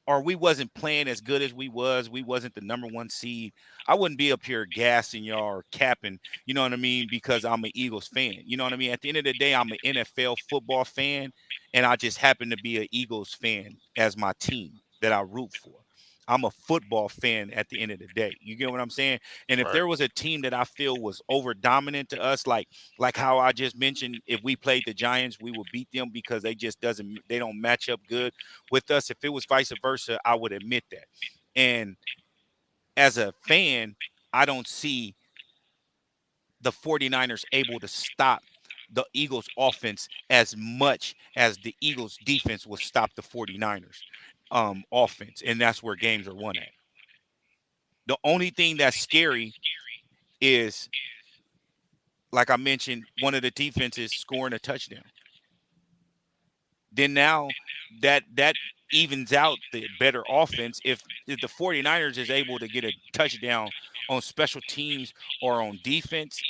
or we wasn't playing as good as we wasn't the number one seed, I wouldn't be up here gassing y'all or capping, you know what I mean, because I'm an Eagles fan. You know what I mean? At the end of the day, I'm an NFL football fan, and I just happen to be an Eagles fan as my team that I root for. I'm a football fan at the end of the day. You get what I'm saying? And if Right. there was a team that I feel was over dominant to us, like how I just mentioned, if we played the Giants, we would beat them because they don't match up good with us. If it was vice versa, I would admit that. And as a fan, I don't see the 49ers able to stop the Eagles offense as much as the Eagles defense will stop the 49ers offense. And that's where games are won at. The only thing that's scary is, like I mentioned, one of the defenses scoring a touchdown. Then now that evens out the better offense. If the 49ers is able to get a touchdown on special teams or on defense,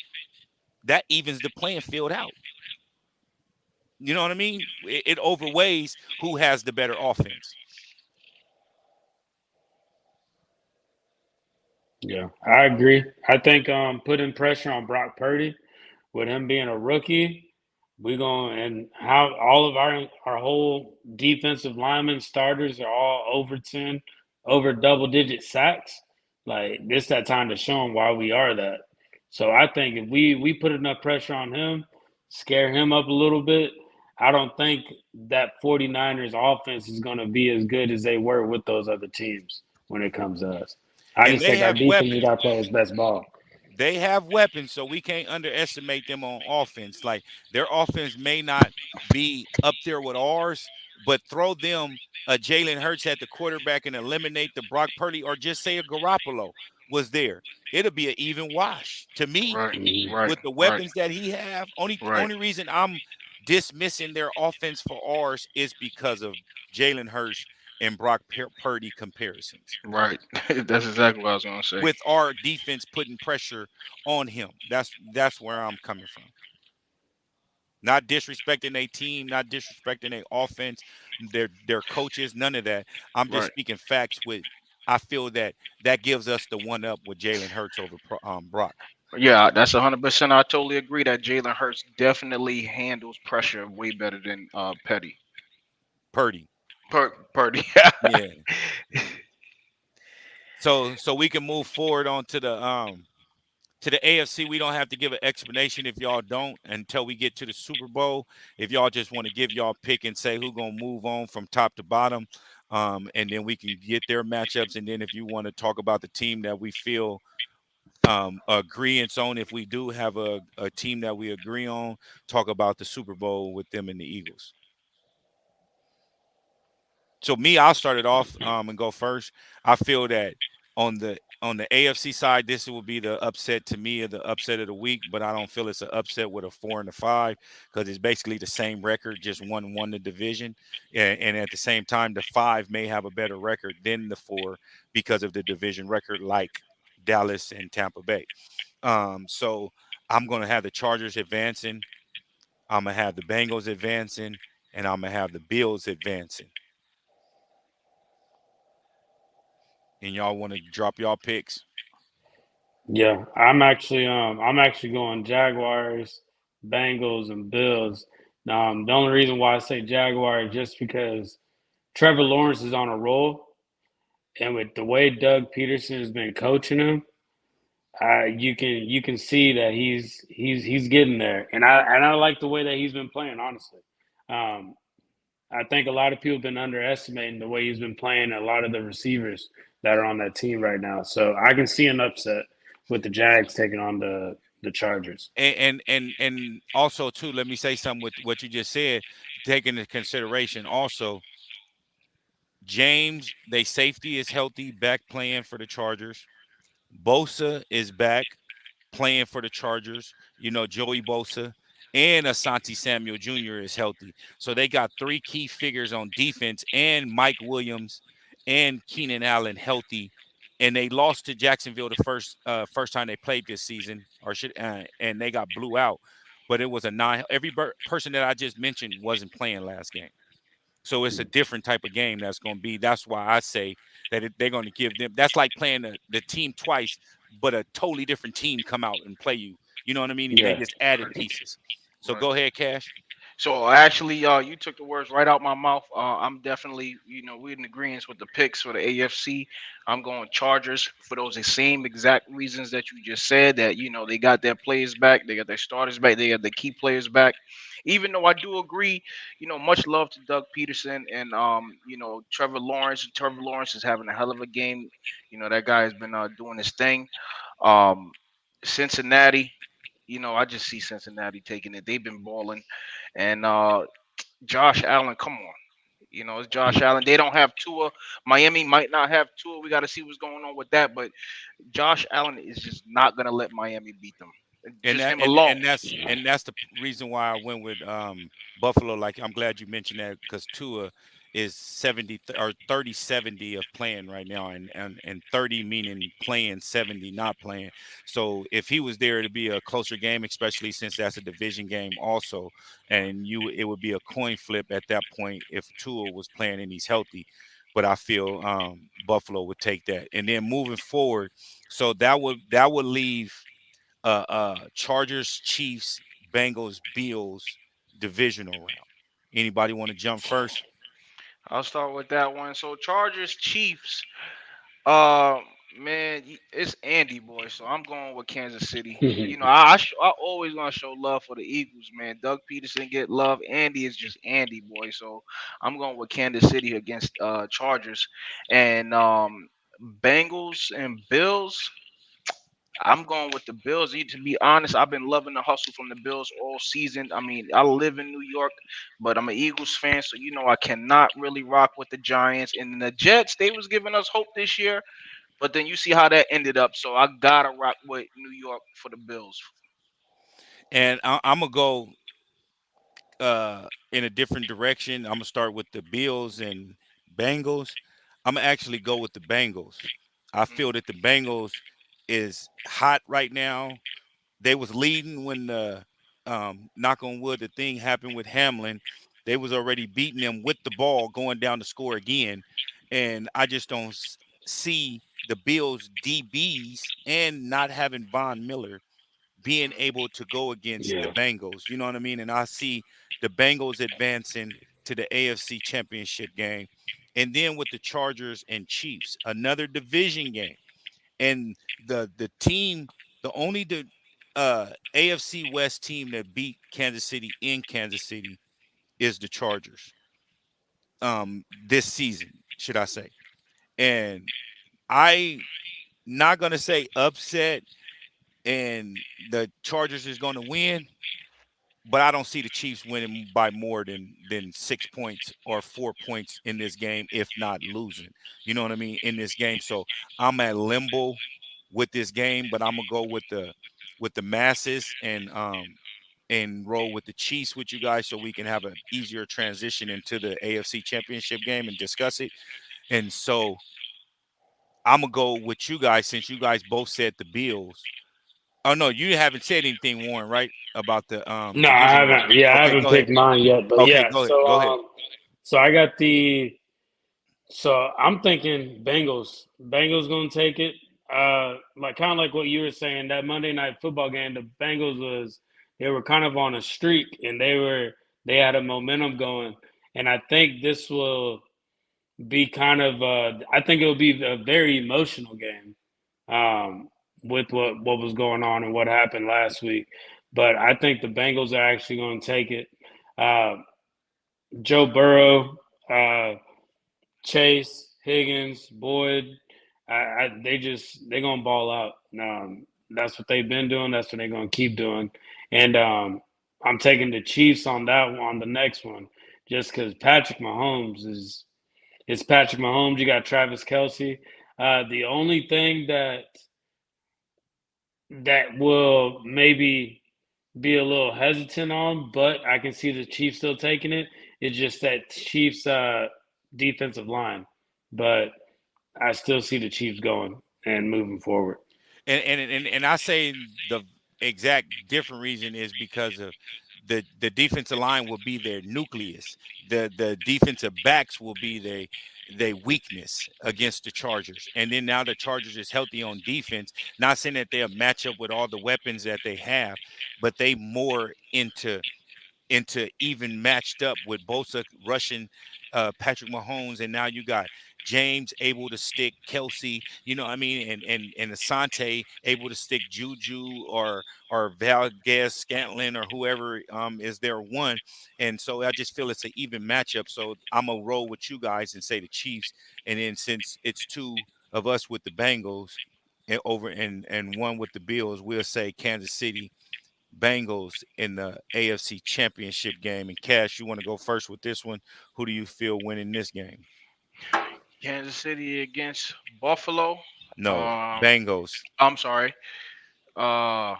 that evens the playing field out. You know what I mean? It overweighs who has the better offense. Yeah, I agree. I think putting pressure on Brock Purdy with him being a rookie, we going and how all of our whole defensive linemen starters are all over 10, over double digit sacks. Like this that time to show him why we are that. So I think if we put enough pressure on him, scare him up a little bit, I don't think that 49ers offense is going to be as good as they were with those other teams when it comes to us. I And just they think our have defense weapons. got to play its best ball. They have weapons, so we can't underestimate them on offense. Like their offense may not be up there with ours, but throw them a Jalen Hurts at the quarterback and eliminate the Brock Purdy, or just say a Garoppolo was there. It'll be an even wash to me Right. Mhm. Right. with the Right. weapons that he have. Only Right. only reason I'm dismissing their offense for ours is because of Jalen Hurts and Brock Purdy comparisons, Right. That's exactly what I was gonna say. with our defense putting pressure on him. That's where I'm coming from. Not disrespecting a team, not disrespecting a offense, their coaches, none of that. I'm just Right. speaking facts. With I feel that gives us the one up with Jalen Hurts over Brock. Yeah, that's 100%. I totally agree that Jalen Hurts definitely handles pressure way better than Petty. Purdy. Purdy. Yeah. So we can move forward on to the AFC. We don't have to give an explanation if y'all don't until we get to the Super Bowl. If y'all just want to give y'all pick and say who gonna move on from top to bottom, and then we can get their matchups. And then if you want to talk about the team that we feel agreements on, if we do have a team that we agree on, talk about the Super Bowl with them and the Eagles. So me, I'll start it off and go first. I feel that on the AFC side, this will be the upset to me, or the upset of the week. But I don't feel it's an upset with a 4 and a 5, because it's basically the same record, just one won the division, and at the same time, the 5 may have a better record than the 4 because of the division record, like Dallas and Tampa Bay. So I'm gonna have the Chargers advancing. I'm gonna have the Bengals advancing, and I'm gonna have the Bills advancing. And y'all want to drop y'all picks? Yeah, I'm actually going Jaguars, Bengals, and Bills. The only reason why I say Jaguars is just because Trevor Lawrence is on a roll, and with the way Doug Peterson has been coaching him, you can see that he's getting there, and I like the way that he's been playing. Honestly, um, I think a lot of people have been underestimating the way he's been playing a lot of the receivers that are on that team right now. So I can see an upset with the Jags taking on the Chargers. And also too, let me say something with what you just said, taking into consideration also James, they safety is healthy, back playing for the Chargers. Bosa is back playing for the Chargers. Joey Bosa and Asante Samuel Jr. is healthy. So they got three key figures on defense, and Mike Williams and Keenan Allen healthy. And they lost to Jacksonville the first time they played this season, and they got blew out. But it was a nine. Every person that I just mentioned wasn't playing last game. So it's a different type of game that's going to be. That's why I say that they're going to give them. That's like playing the team twice, but a totally different team come out and play you. You know what I mean? And they Yeah. just added pieces. So Right. go ahead, Cash. So actually, you took the words right out my mouth. I'm definitely, we're in agreement with the picks for the AFC. I'm going Chargers for those same exact reasons that you just said. That they got their players back, they got their starters back, they got the key players back. Even though I do agree, much love to Doug Peterson and Trevor Lawrence. Trevor Lawrence is having a hell of a game. That guy has been doing his thing. Um, Cincinnati. I just see Cincinnati taking it. They've been balling. And Josh Allen, come on. It's Josh Allen. They don't have Tua. Miami might not have Tua. We got to see what's going on with that. But Josh Allen is just not going to let Miami beat them. and Just that him and alone. and that's and that's the reason why I went with Buffalo. Like, I'm glad you mentioned that, because Tua is 70 or 30-70 of playing right now, and 30 meaning playing, 70 not playing. So if he was there, it'd be a closer game, especially since that's a division game also, and it would be a coin flip at that point if Tua was playing and he's healthy. But I feel Buffalo would take that, and then moving forward, so that would leave Chargers, Chiefs, Bengals, Bills divisional round. Anybody want to jump first? I'll start with that one. So Chargers, Chiefs. Uh, man, it's Andy boy. So I'm going with Kansas City. I always gonna show love for the Eagles, man. Doug Peterson get love. Andy is just Andy boy. So I'm going with Kansas City against Chargers, and Bengals and Bills. I'm going with the Bills. To be honest, I've been loving the hustle from the Bills all season. I mean, I live in New York, but I'm an Eagles fan, so I cannot really rock with the Giants and the Jets. They was giving us hope this year, but then you see how that ended up. So I gotta rock with New York for the Bills. And I'm gonna go in a different direction. I'm gonna start with the Bills and Bengals. I'm gonna actually go with the Bengals. I Mhm. feel that the Bengals is hot right now. They was leading when the knock on wood, the thing happened with Hamlin. They was already beating them with the ball, going down to score again, and I just don't see the Bills DBs and not having Von Miller. being able to go against the Yeah. Bengals. You know what I mean? And I see the Bengals advancing to the AFC Championship game. And then with the Chargers and Chiefs, another division game. And the team, the only AFC West team that beat Kansas City in Kansas City is the Chargers. This season, should I say. And I not gonna say upset and the Chargers is gonna win, but I don't see the Chiefs winning by more than 6 points or 4 points in this game, if not losing. You know what I mean? In this game. So I'm at limbo with this game, but I'm gonna go with the masses and roll with the Chiefs with you guys so we can have an easier transition into the AFC championship game and discuss it. And so I'm gonna go with you guys since you guys both said the Bills. Oh no, you haven't said anything, Warren, right? About the No, I division game. haven't. Yeah, I Okay, haven't go ahead. picked mine yet. But Okay, yeah, go ahead. Go ahead. so I got the. So I'm thinking Bengals gonna take it. Like kind of like what you were saying, that Monday night football game, the Bengals they were kind of on a streak and they had a momentum going. And I think this will be kind of I think it'll be a very emotional game with what was going on and what happened last week. But I think the Bengals are actually going to take it. Uh, Joe Burrow, Chase, Higgins, Boyd, they're gonna ball out. That's what they've been doing. That's what they're gonna keep doing. And I'm taking the Chiefs on that one, on the next one, just because Patrick Mahomes is Patrick Mahomes. You got Travis Kelsey. The only thing that will maybe be a little hesitant on, but I can see the Chiefs still taking it. It's just that Chiefs defensive line, but I still see the Chiefs going and moving forward. And I say the exact different reason is because of the defensive line will be their nucleus. The defensive backs will be their weakness against the Chargers. And then now the Chargers is healthy on defense. Not saying that they'll match up with all the weapons that they have, but they more into even matched up with Bosa rushing Patrick Mahomes, and now you got James able to stick Kelsey, you know what I mean, and Asante able to stick Juju or Valdez Scantlin or whoever is their one. And so I just feel it's an even matchup. So I'm gonna roll with you guys and say the Chiefs. And then since it's two of us with the Bengals and one with the Bills, we'll say Kansas City Bengals in the AFC Championship game. And Cash, you want to go first with this one? Who do you feel winning this game? Kansas City against Buffalo. No, Um, Bengals. I'm sorry. Uh,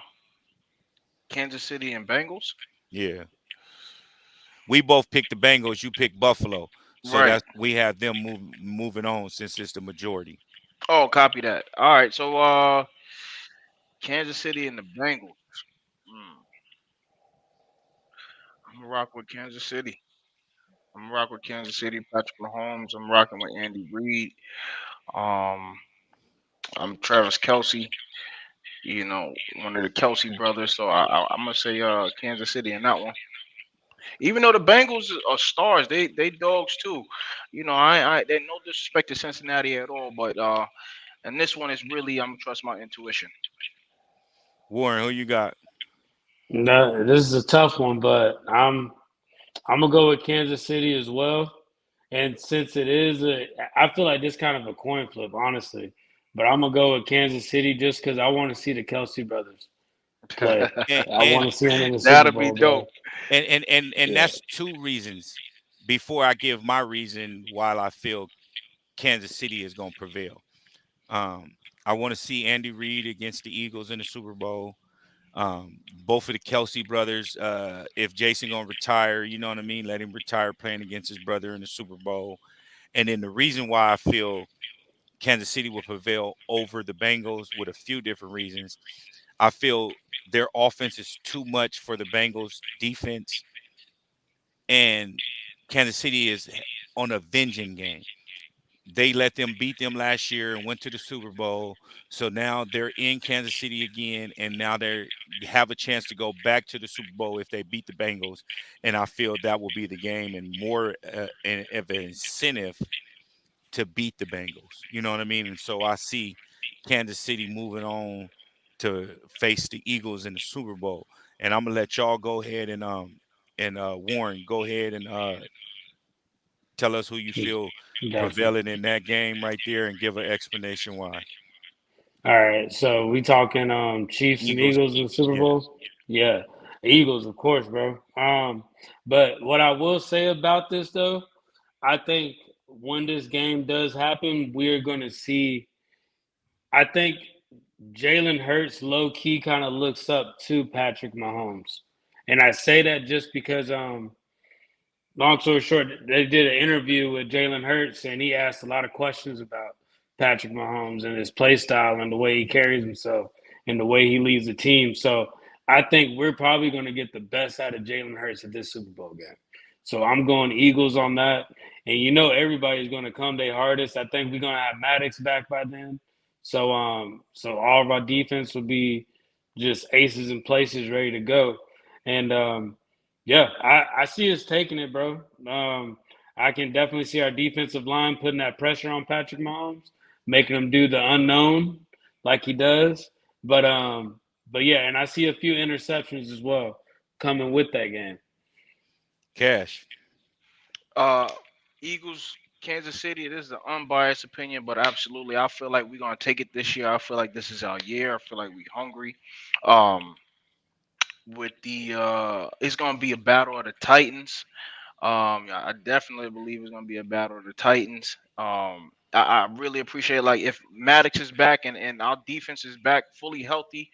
Kansas City and Bengals. Yeah, we both picked the Bengals. You picked Buffalo, so Right. that's we have them moving on since it's the majority. Oh, copy that. All right. So, Kansas City and the Bengals. Hmm. I'm gonna rock with Kansas City. I'm gonna rock with Kansas City. Patrick Mahomes. I'm rocking with Andy Reid. Um, I'm Travis Kelsey. You know, one of the Kelsey brothers. So I'm gonna say Kansas City in that one. Even though the Bengals are stars, they dogs too. You know, I they no disrespect to Cincinnati at all, but and this one is really I'm gonna trust my intuition. Warren, who you got? No, this is a tough one, but I'm gonna go with Kansas City as well. And since I feel like this kind of a coin flip, honestly. But I'm gonna go with Kansas City just because I want to see the Kelsey brothers play. And I and want to see them in the Super That'll be Bowl, bro. dope. and Yeah. that's two reasons. Before I give my reason why I feel Kansas City is going to prevail. Um, I want to see Andy Reid against the Eagles in the Super Bowl. Both of the Kelsey brothers, if Jason gonna retire, you know what I mean, let him retire playing against his brother in the Super Bowl. And then the reason why I feel Kansas City will prevail over the Bengals with a few different reasons. I feel their offense is too much for the Bengals defense, and Kansas City is on a vengeance game. They let them beat them last year and went to the Super Bowl. So now they're in Kansas City again, and now they have a chance to go back to the Super Bowl if they beat the Bengals. And I feel that will be the game and more of an incentive to beat the Bengals. You know what I mean? And so I see Kansas City moving on to face the Eagles in the Super Bowl. And I'm gonna let y'all go ahead and Warren, go ahead and tell us who you feel Gotcha. prevailing in that game right there and give an explanation why. All right, so we talking Chiefs and Eagles, Eagles in the Super yeah. Bowl? Yeah. Eagles, of course, bro. But what I will say about this though, I think when this game does happen, we're gonna see I think Jalen Hurts low key kind of looks up to Patrick Mahomes. And I say that just because long story short, they did an interview with Jalen Hurts, and he asked a lot of questions about Patrick Mahomes and his play style and the way he carries himself and the way he leads the team. So I think we're probably going to get the best out of Jalen Hurts at this Super Bowl game. So I'm going Eagles on that. And you know everybody's going to come their hardest. I think we're going to have Maddox back by then. So all of our defense will be just aces and places ready to go. And yeah, I see us taking it, bro. I can definitely see our defensive line putting that pressure on Patrick Mahomes, making him do the unknown like he does. But yeah, and I see a few interceptions as well coming with that game. Cash. Uh, Eagles, Kansas City. This is an unbiased opinion, but absolutely, I feel like we're gonna take it this year. I feel like this is our year. I feel like we hungry. Um, with the it's gonna be a battle of the Titans. Yeah, I definitely believe it's gonna be a battle of the Titans. I really appreciate like if Maddox is back and our defense is back fully healthy,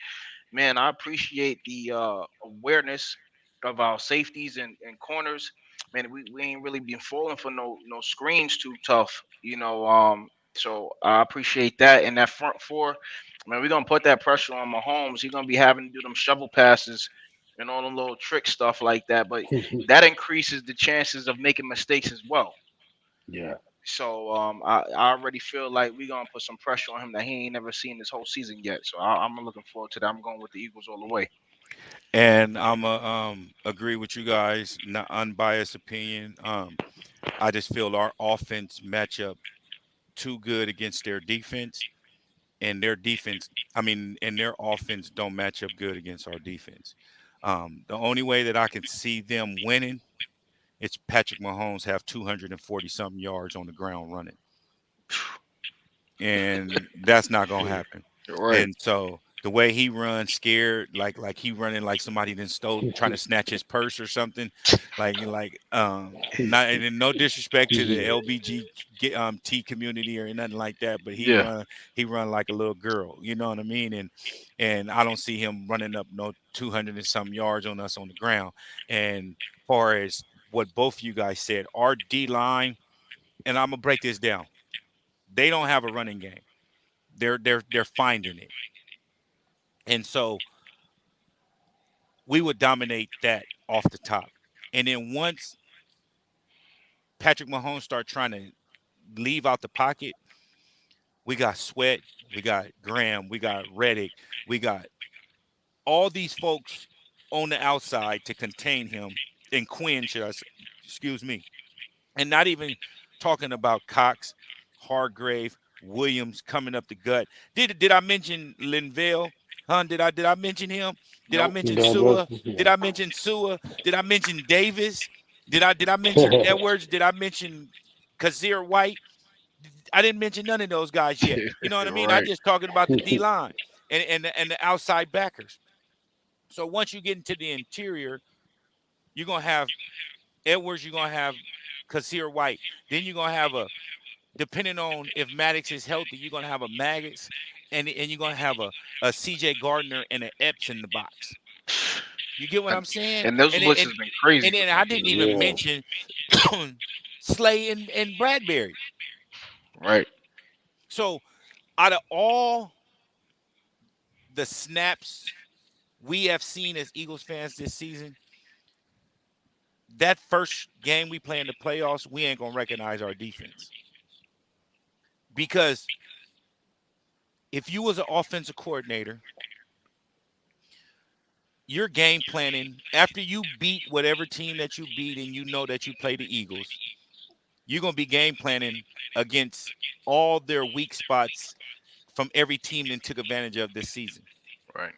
man, I appreciate the awareness of our safeties and corners. Man, we ain't really been falling for no screens too tough, you know. So I appreciate that. And that front four, man, we're gonna put that pressure on Mahomes. He's gonna be having to do them shovel passes and all them little trick stuff like that. But that increases the chances of making mistakes as well. Yeah. So I already feel like we're gonna put some pressure on him that he ain't never seen this whole season yet. So I'm looking forward to that. I'm going with the Eagles all the way. And I'm a agree with you guys, not unbiased opinion. I just feel our offense match up too good against their defense, and their defense, I mean, and their offense don't match up good against our defense. The only way that I can see them winning, it's Patrick Mahomes have 240 something yards on the ground running, and that's not gonna happen. Right. And so the way he runs, scared, like he running like somebody then stole, trying to snatch his purse or something, not and no disrespect to the Yeah. LBG T community or nothing like that, but Yeah. he run like a little girl, you know what I mean? And I don't see him running up no 200 and some yards on us on the ground. And far as what both you guys said, our D line, and I'm gonna break this down. They don't have a running game. They're finding it. And so we would dominate that off the top. And then once Patrick Mahomes start trying to leave out the pocket, we got Sweat, we got Graham, we got Reddick, we got all these folks on the outside to contain him, and Quinn, excuse me, and not even talking about Cox, Hargrave, Williams coming up the gut. Did I mention Linville? Huh? Did I mention him? Did I Nope. mention That was Sua? Did I mention Sua? Did I mention Davis? Did I mention Edwards? Did I mention Kazir White? I didn't mention none of those guys yet. You know what I mean? I Right. just talking about the D line and the outside backers. So once you get into the interior, you're gonna have Edwards. You're gonna have Kazir White. Then you're gonna have a, depending on if Maddox is healthy, you're gonna have a Maggots, and you're gonna have a CJ Gardner and an Epps in the box. You get what And I'm saying? and those And it- blitzes and been crazy and with then them I didn't dudes. even yeah. mention Slay and Bradbury. Right. So out of all the snaps we have seen as Eagles fans this season, that first game we play in the playoffs, we ain't gonna recognize our defense. Because if you was an offensive coordinator, you're game planning after you beat whatever team that you beat and you know that you play the Eagles, you're going to be game planning against all their weak spots from every team that took advantage of this season. Right.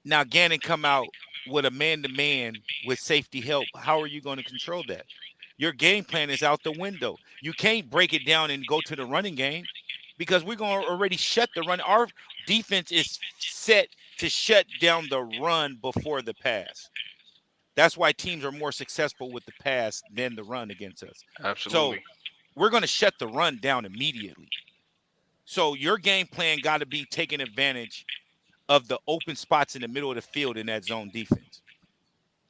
Now Gannon come out with a man-to-man with safety help. How are you going to control that? Your game plan is out the window. You can't break it down and go to the running game because we're going to already shut the run. Our defense is set to shut down the run before the pass. That's why teams are more successful with the pass than the run against us. Absolutely. So we're going to shut the run down immediately. So your game plan got to be taking advantage of the open spots in the middle of the field in that zone defense.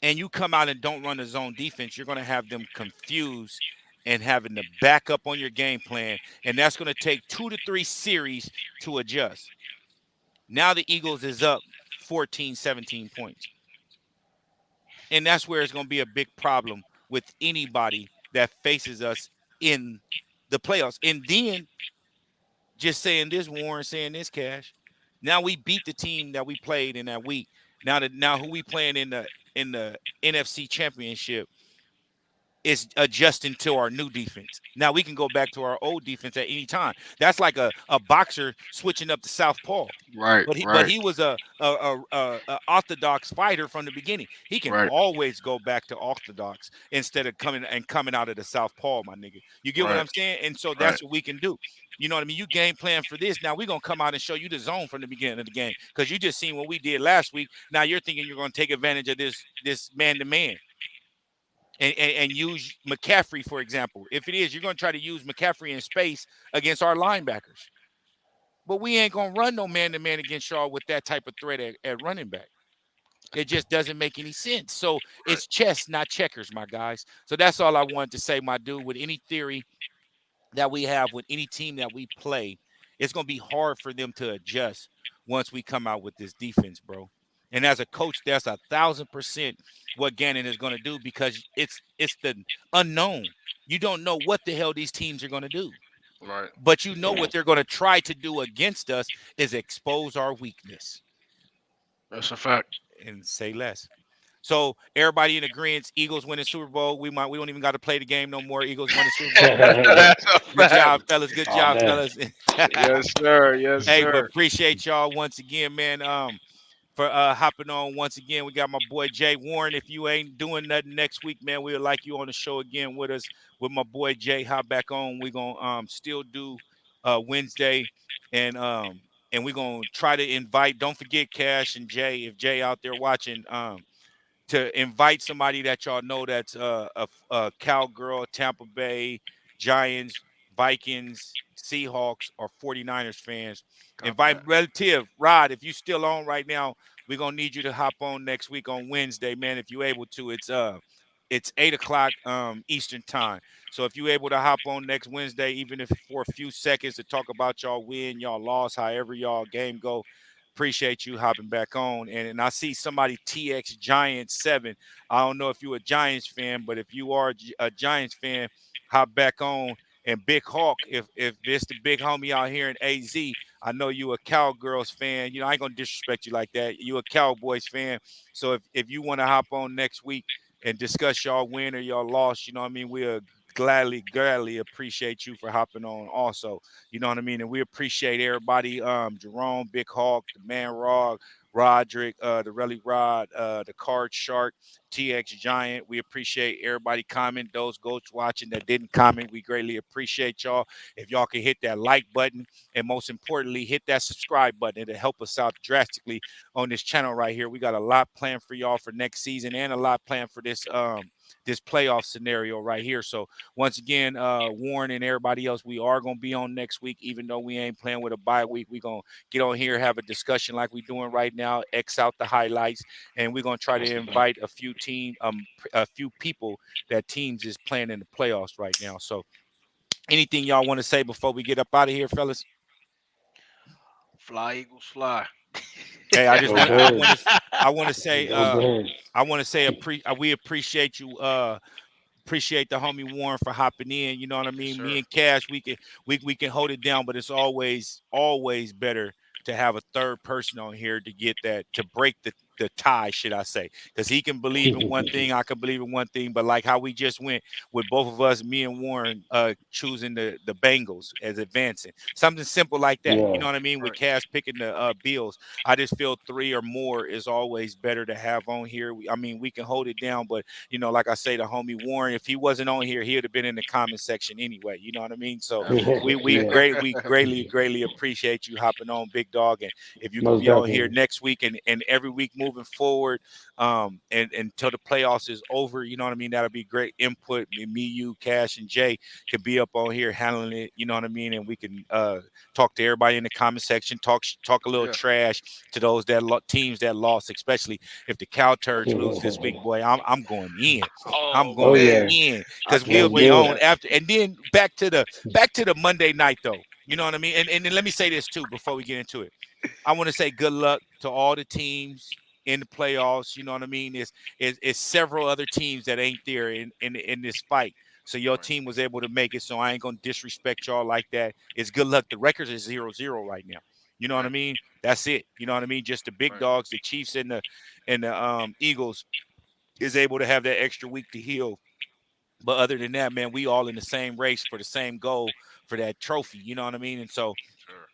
And you come out and don't run the zone defense, you're going to have them confused and having to back up on your game plan. And that's going to take 2 to 3 series to adjust. Now the Eagles is up 14, 17 points. And that's where it's going to be a big problem with anybody that faces us in the playoffs. And then just saying this, Warren, saying this, Cash. Now we beat the team that we played in that week. Now who we playing in the NFC Championship is adjusting to our new defense. Now we can go back to our old defense at any time. That's like a boxer switching up to southpaw. Right. But he was a orthodox fighter from the beginning. He can always go back to orthodox instead of coming out of the southpaw, my nigga. You get what I'm saying? And so that's what we can do. You know what I mean? You game plan for this. Now we're going to come out and show you the zone from the beginning of the game because you just seen what we did last week. Now you're thinking you're going to take advantage of this man-to-man and use McCaffrey, for example. If it is, you're going to try to use McCaffrey in space against our linebackers. But we ain't going to run no man-to-man against y'all with that type of threat at running back. It just doesn't make any sense. So it's chess, not checkers, my guys. So that's all I wanted to say, my dude. With any theory that we have with any team that we play, it's going to be hard for them to adjust once we come out with this defense, bro. And as a coach, that's 1,000% what Gannon is going to do because it's the unknown. You don't know what the hell these teams are going to do. Right. But you know what they're going to try to do against us is expose our weakness. That's a fact. And say less. So everybody in agreement, Eagles winning Super Bowl. We don't even got to play the game no more. Eagles winning Super Bowl. Good job, fellas. Good job, fellas. Yes, sir. Yes, hey, sir. but appreciate y'all once again, man. For hopping on once again. We got my boy Jay Warren. If you ain't doing nothing next week, man, we'd like you on the show again with us with my boy Jay. Hop back on. We're gonna still do Wednesday and we're gonna try to invite. Don't forget Cash and Jay, if Jay out there watching, to invite somebody that y'all know that's a Cowgirl, Tampa Bay, Giants, Vikings, Seahawks, or 49ers fans. Invite relative Rod. If you still on right now, we're gonna need you to hop on next week on Wednesday, man. If you're able to, it's 8:00 Eastern time. So if you're able to hop on next Wednesday, even if for a few seconds to talk about y'all win, y'all loss, however y'all game go, appreciate you hopping back on. And I see somebody TX Giants 7. I don't know if you're a Giants fan, but if you are a Giants fan, hop back on. And Big Hawk, if it's the big homie out here in AZ, I know you a Cowgirls fan. You know, I ain't gonna disrespect you like that. You a Cowboys fan. So if you want to hop on next week and discuss y'all win or y'all loss, you know what I mean? We'll gladly appreciate you for hopping on also. You know what I mean? And we appreciate everybody. Jerome, Big Hawk, the Man Rog, Roderick, the Relly Rod, the Card Shark, TX Giant. We appreciate everybody comment. Those goats watching that didn't comment, we greatly appreciate y'all. If y'all can hit that like button and most importantly, hit that subscribe button. It'll help us out drastically on this channel right here. We got a lot planned for y'all for next season and a lot planned for this playoff scenario right here. So once again, Warren and everybody else, we are going to be on next week, even though we ain't playing with a bye week. We're going to get on here, have a discussion like we're doing right now, X out the highlights, and we're going to try to invite a few people that teams is playing in the playoffs right now. So anything y'all want to say before we get up out of here, fellas? Fly, Eagles, fly. Hey, I want to say we appreciate you appreciate the homie Warren for hopping in. You know what I Yes, mean? sir. Me and Cash, we can hold it down, but it's always better to have a third person on here to get that to break the tie, should I say? Because he can believe in one thing, I can believe in one thing, but like how we just went with both of us, me and Warren, choosing the Bengals as advancing, something simple like that. You Yeah. know what I mean? With Right. Cash picking the Bills, I just feel three or more is always better to have on here. I mean, we can hold it down, but like I say, the homie Warren, if he wasn't on here, he would have been in the comment section anyway. You know what I mean? So Absolutely. Yeah. we greatly appreciate you hopping on, big dog. And if you can Most be on here definitely. next week and every week moving forward, and until the playoffs is over, you know what I mean? That'll be great input. Me, you, Cash, and Jay could be up on here handling it. You know what I mean? And we can talk to everybody in the comment section, talk a little Yeah. trash to those teams that lost, especially if the Cow Turds lose this week, boy. I'm going in. I'm Oh going yeah. man, in I because we'll can't Let's be wait do for it. on that. after, and then back to the Monday night though. You know what I mean? And then let me say this too before we get into it. I want to say good luck to all the teams in the playoffs. You know what I mean? It's several other teams that ain't there in this fight. So your Right. team was able to make it. So I ain't gonna disrespect y'all like that. It's good luck. The records is 0-0 right now. You know what I Right. mean? That's it. You know what I mean? Just the big Right. dogs, the Chiefs and the Eagles is able to have that extra week to heal. But other than that, man, we all in the same race for the same goal for that trophy. You know what I mean? And so Sure.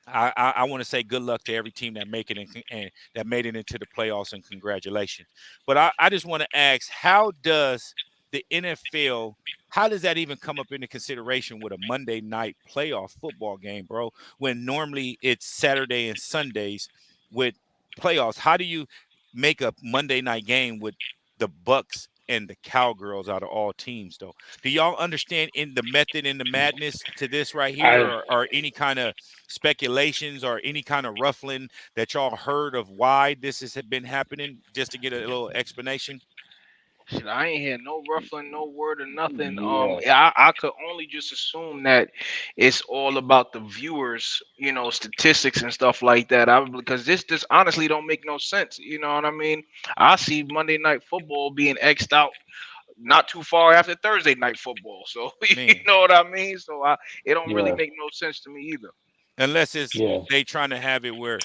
I want to say good luck to every team that make it and that made it into the playoffs, and congratulations. But I just want to ask, how does the NFL, how does that even come up into consideration with a Monday night playoff football game, bro? When normally it's Saturday and Sundays with playoffs. How do you make a Monday night game with the Bucks and the Cowgirls out of all teams, though? Do y'all understand in the method and the madness to this right here, I or any kind of speculations or any kind of ruffling that y'all heard of why this has been happening, just to get a little explanation? Shit, I ain't hear no ruffling, no word or nothing. yeah. I could only just assume that it's all about the viewers, statistics and stuff like that. Because this honestly don't make no sense. You know what I mean? I see Monday Night Football being xed out not too far after Thursday Night Football. So you Man, know what I mean? So it don't really Yeah. make no sense to me either. unless it's Yeah. they trying to have it where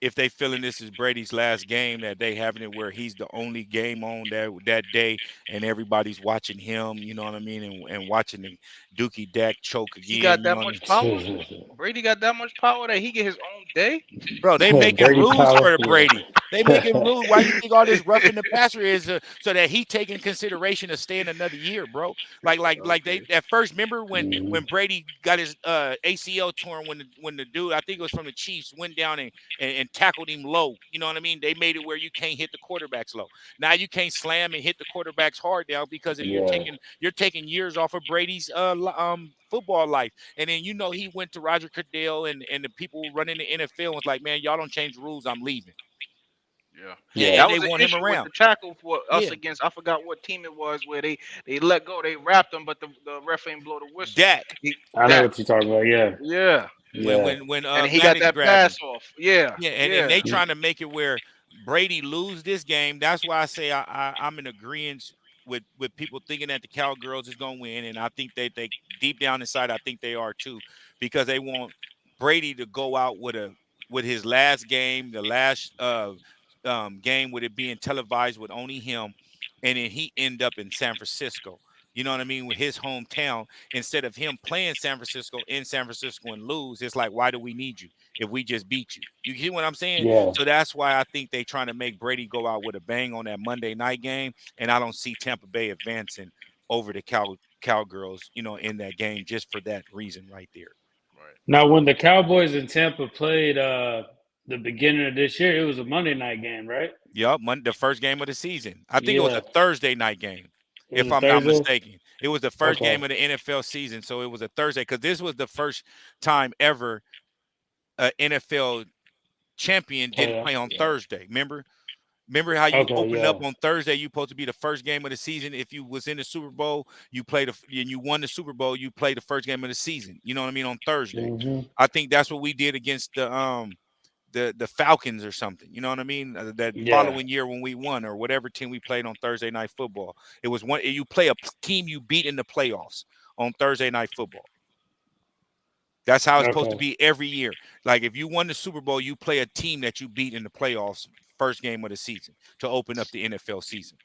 if they feeling this is Brady's last game, that they having it where he's the only game on that day, and everybody's watching him. You know what I mean, and watching the Dookie Dak choke He again. got You that know what I much mean? power. Brady got that much power that he get his own day. Bro, they making Brady rules Power. for the Yeah. Brady. They making rules. Why you think all this roughing the passer is, so that he taking consideration of staying another year, bro? Like they Okay. at first, remember when Mhm. Brady got his ACL torn, when the dude, I think it was from the Chiefs, went down and tackled him low. You know what I mean? They made it where you can't hit the quarterbacks low. Now you can't slam and hit the quarterbacks hard now, because if Yeah. you're taking years off of Brady's football life. And then he went to Roger Goodell and the people running the NFL was like, man, y'all don't change the rules, I'm leaving. Yeah, Yeah. And that they was the want him issue with around. the tackle for us Yeah, against. I forgot what team it was where they let go. They wrapped them, but the ref ain't blow the whistle. Dak. He, I know that what you're talking about. Yeah. yeah, when Yeah. when when and he got Maddox that grabbed pass him. off. Yeah, Yeah, and yeah, they trying to make it where Brady lose this game. That's why I say I'm in agreement with people thinking that the Cowgirls is gonna win, and I think they deep down inside I think they are too, because they want Brady to go out with his last game, the last game with it being televised with only him, and then he end up in San Francisco. You know what I mean? With his hometown, instead of him playing San Francisco in San Francisco and lose, it's like, why do we need you if we just beat you? You hear what I'm saying? Yeah. So that's why I think they trying to make Brady go out with a bang on that Monday night game, and I don't see Tampa Bay advancing over the Cowgirls, in that game, just for that reason right there. right. Now, when the Cowboys and Tampa played the beginning of this year, it was a Monday night game, right? Yup, the first game of the season. I think it was Yeah. a Thursday night game, It was if a I'm not Thursday. mistaken. It was the first Okay. game of the NFL season, so it was a Thursday, because this was the first time ever a NFL champion didn't Playoff. play on Yeah. Thursday. Remember how you Okay. opened up Yeah. on Thursday? You supposed to be the first game of the season. If you was in the Super Bowl, you played and you won the Super Bowl. You played the first game of the season. You know what I mean, on Thursday. Hmm. I think that's what we did against the Falcons or something. You know what I mean? That Yeah. following year when we won, or whatever team we played on Thursday Night Football. It was one you play a team you beat in the playoffs on Thursday Night Football. That's how it's supposed to Okay. be every year. Like if you won the Super Bowl, you play a team that you beat in the playoffs first game of the season to open up the NFL season.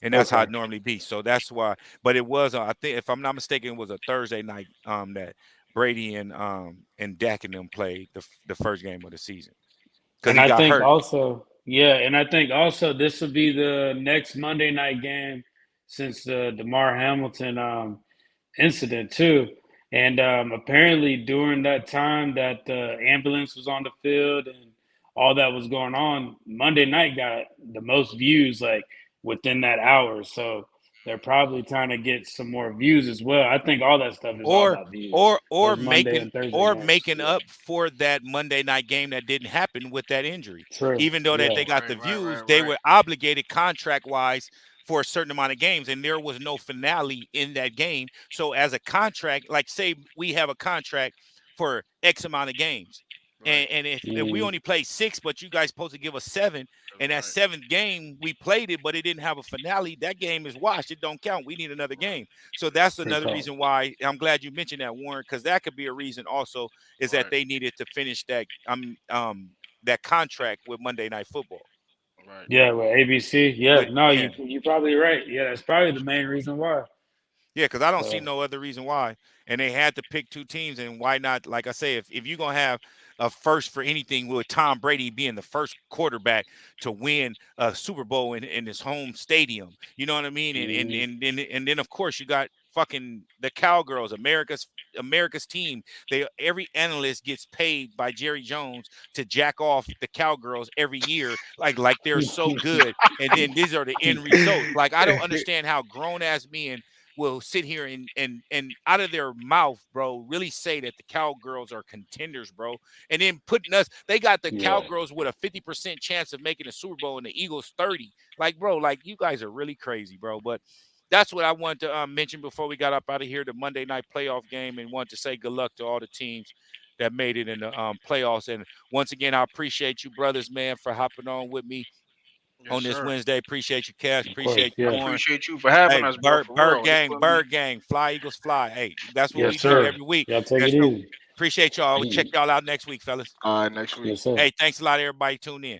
And that's how it Okay. normally be. So that's why. But it was, I think, if I'm not mistaken, it was a Thursday night that Brady and Dak and them played the first game of the season because And he I got think hurt. also, yeah, and I think also this will be the next Monday night game since the DeMar Hamilton incident too. And apparently during that time that the ambulance was on the field and all that was going on, Monday night got the most views like within that hour. So they're probably trying to get some more views as well. I think all that stuff is all Or about views. or Those Monday and Thursday nights. making Yeah. up for that Monday night game that didn't happen with that injury. True. Even though that Yeah. they got Right, the right, views, right, they right. were obligated contract wise for a certain amount of games, and there was no finale in that game. So as a contract, like say we have a contract for X amount of games. Right. And if we only play 6, but you guys supposed to give us 7, and that Right. 7th game we played it, but it didn't have a finale, that game is washed. It don't count. We need another game. So that's another talk. reason why I'm glad you mentioned that, Warren, because that could be a reason also is that Right. they needed to finish that that contract with Monday Night Football. Right. Yeah, with ABC. Yeah, With- no, yeah. you're probably right. Yeah, that's probably the main reason why. Yeah, because I don't see So- no other reason why. And they had to pick 2 teams, and why not? Like I say, if you're gonna have a first for anything with Tom Brady being the first quarterback to win a Super Bowl in his home stadium, you know what I mean? And then of course you got fucking the Cowgirls, America's team. Every analyst gets paid by Jerry Jones to jack off the Cowgirls every year, like they're so good. And then these are the end results. Like I don't understand how grown ass men will sit here and out of their mouth, bro, really say that the Cowgirls are contenders, bro. And then putting us, they got the Yeah. Cowgirls with a 50% chance of making a Super Bowl and the Eagles 30. Like, bro, like you guys are really crazy, bro. But that's what I wanted to mention before we got up out of here, the Monday night playoff game, and want to say good luck to all the teams that made it in the playoffs. And once again, I appreciate you brothers, man, for hopping on with me Yes, on this sir. Wednesday. Appreciate you, Cash. Of Appreciate course, you, yeah. Warren. Appreciate you for having Hey, us, bro. For real. You feel me? Bird gang, fly Eagles fly. Hey, that's what Yes, we sir. do every week. Y'all take That's it what- easy. Appreciate y'all. We'll check y'all out next week, fellas. Next week. Yes, sir. Hey, thanks a lot, everybody. Tune in.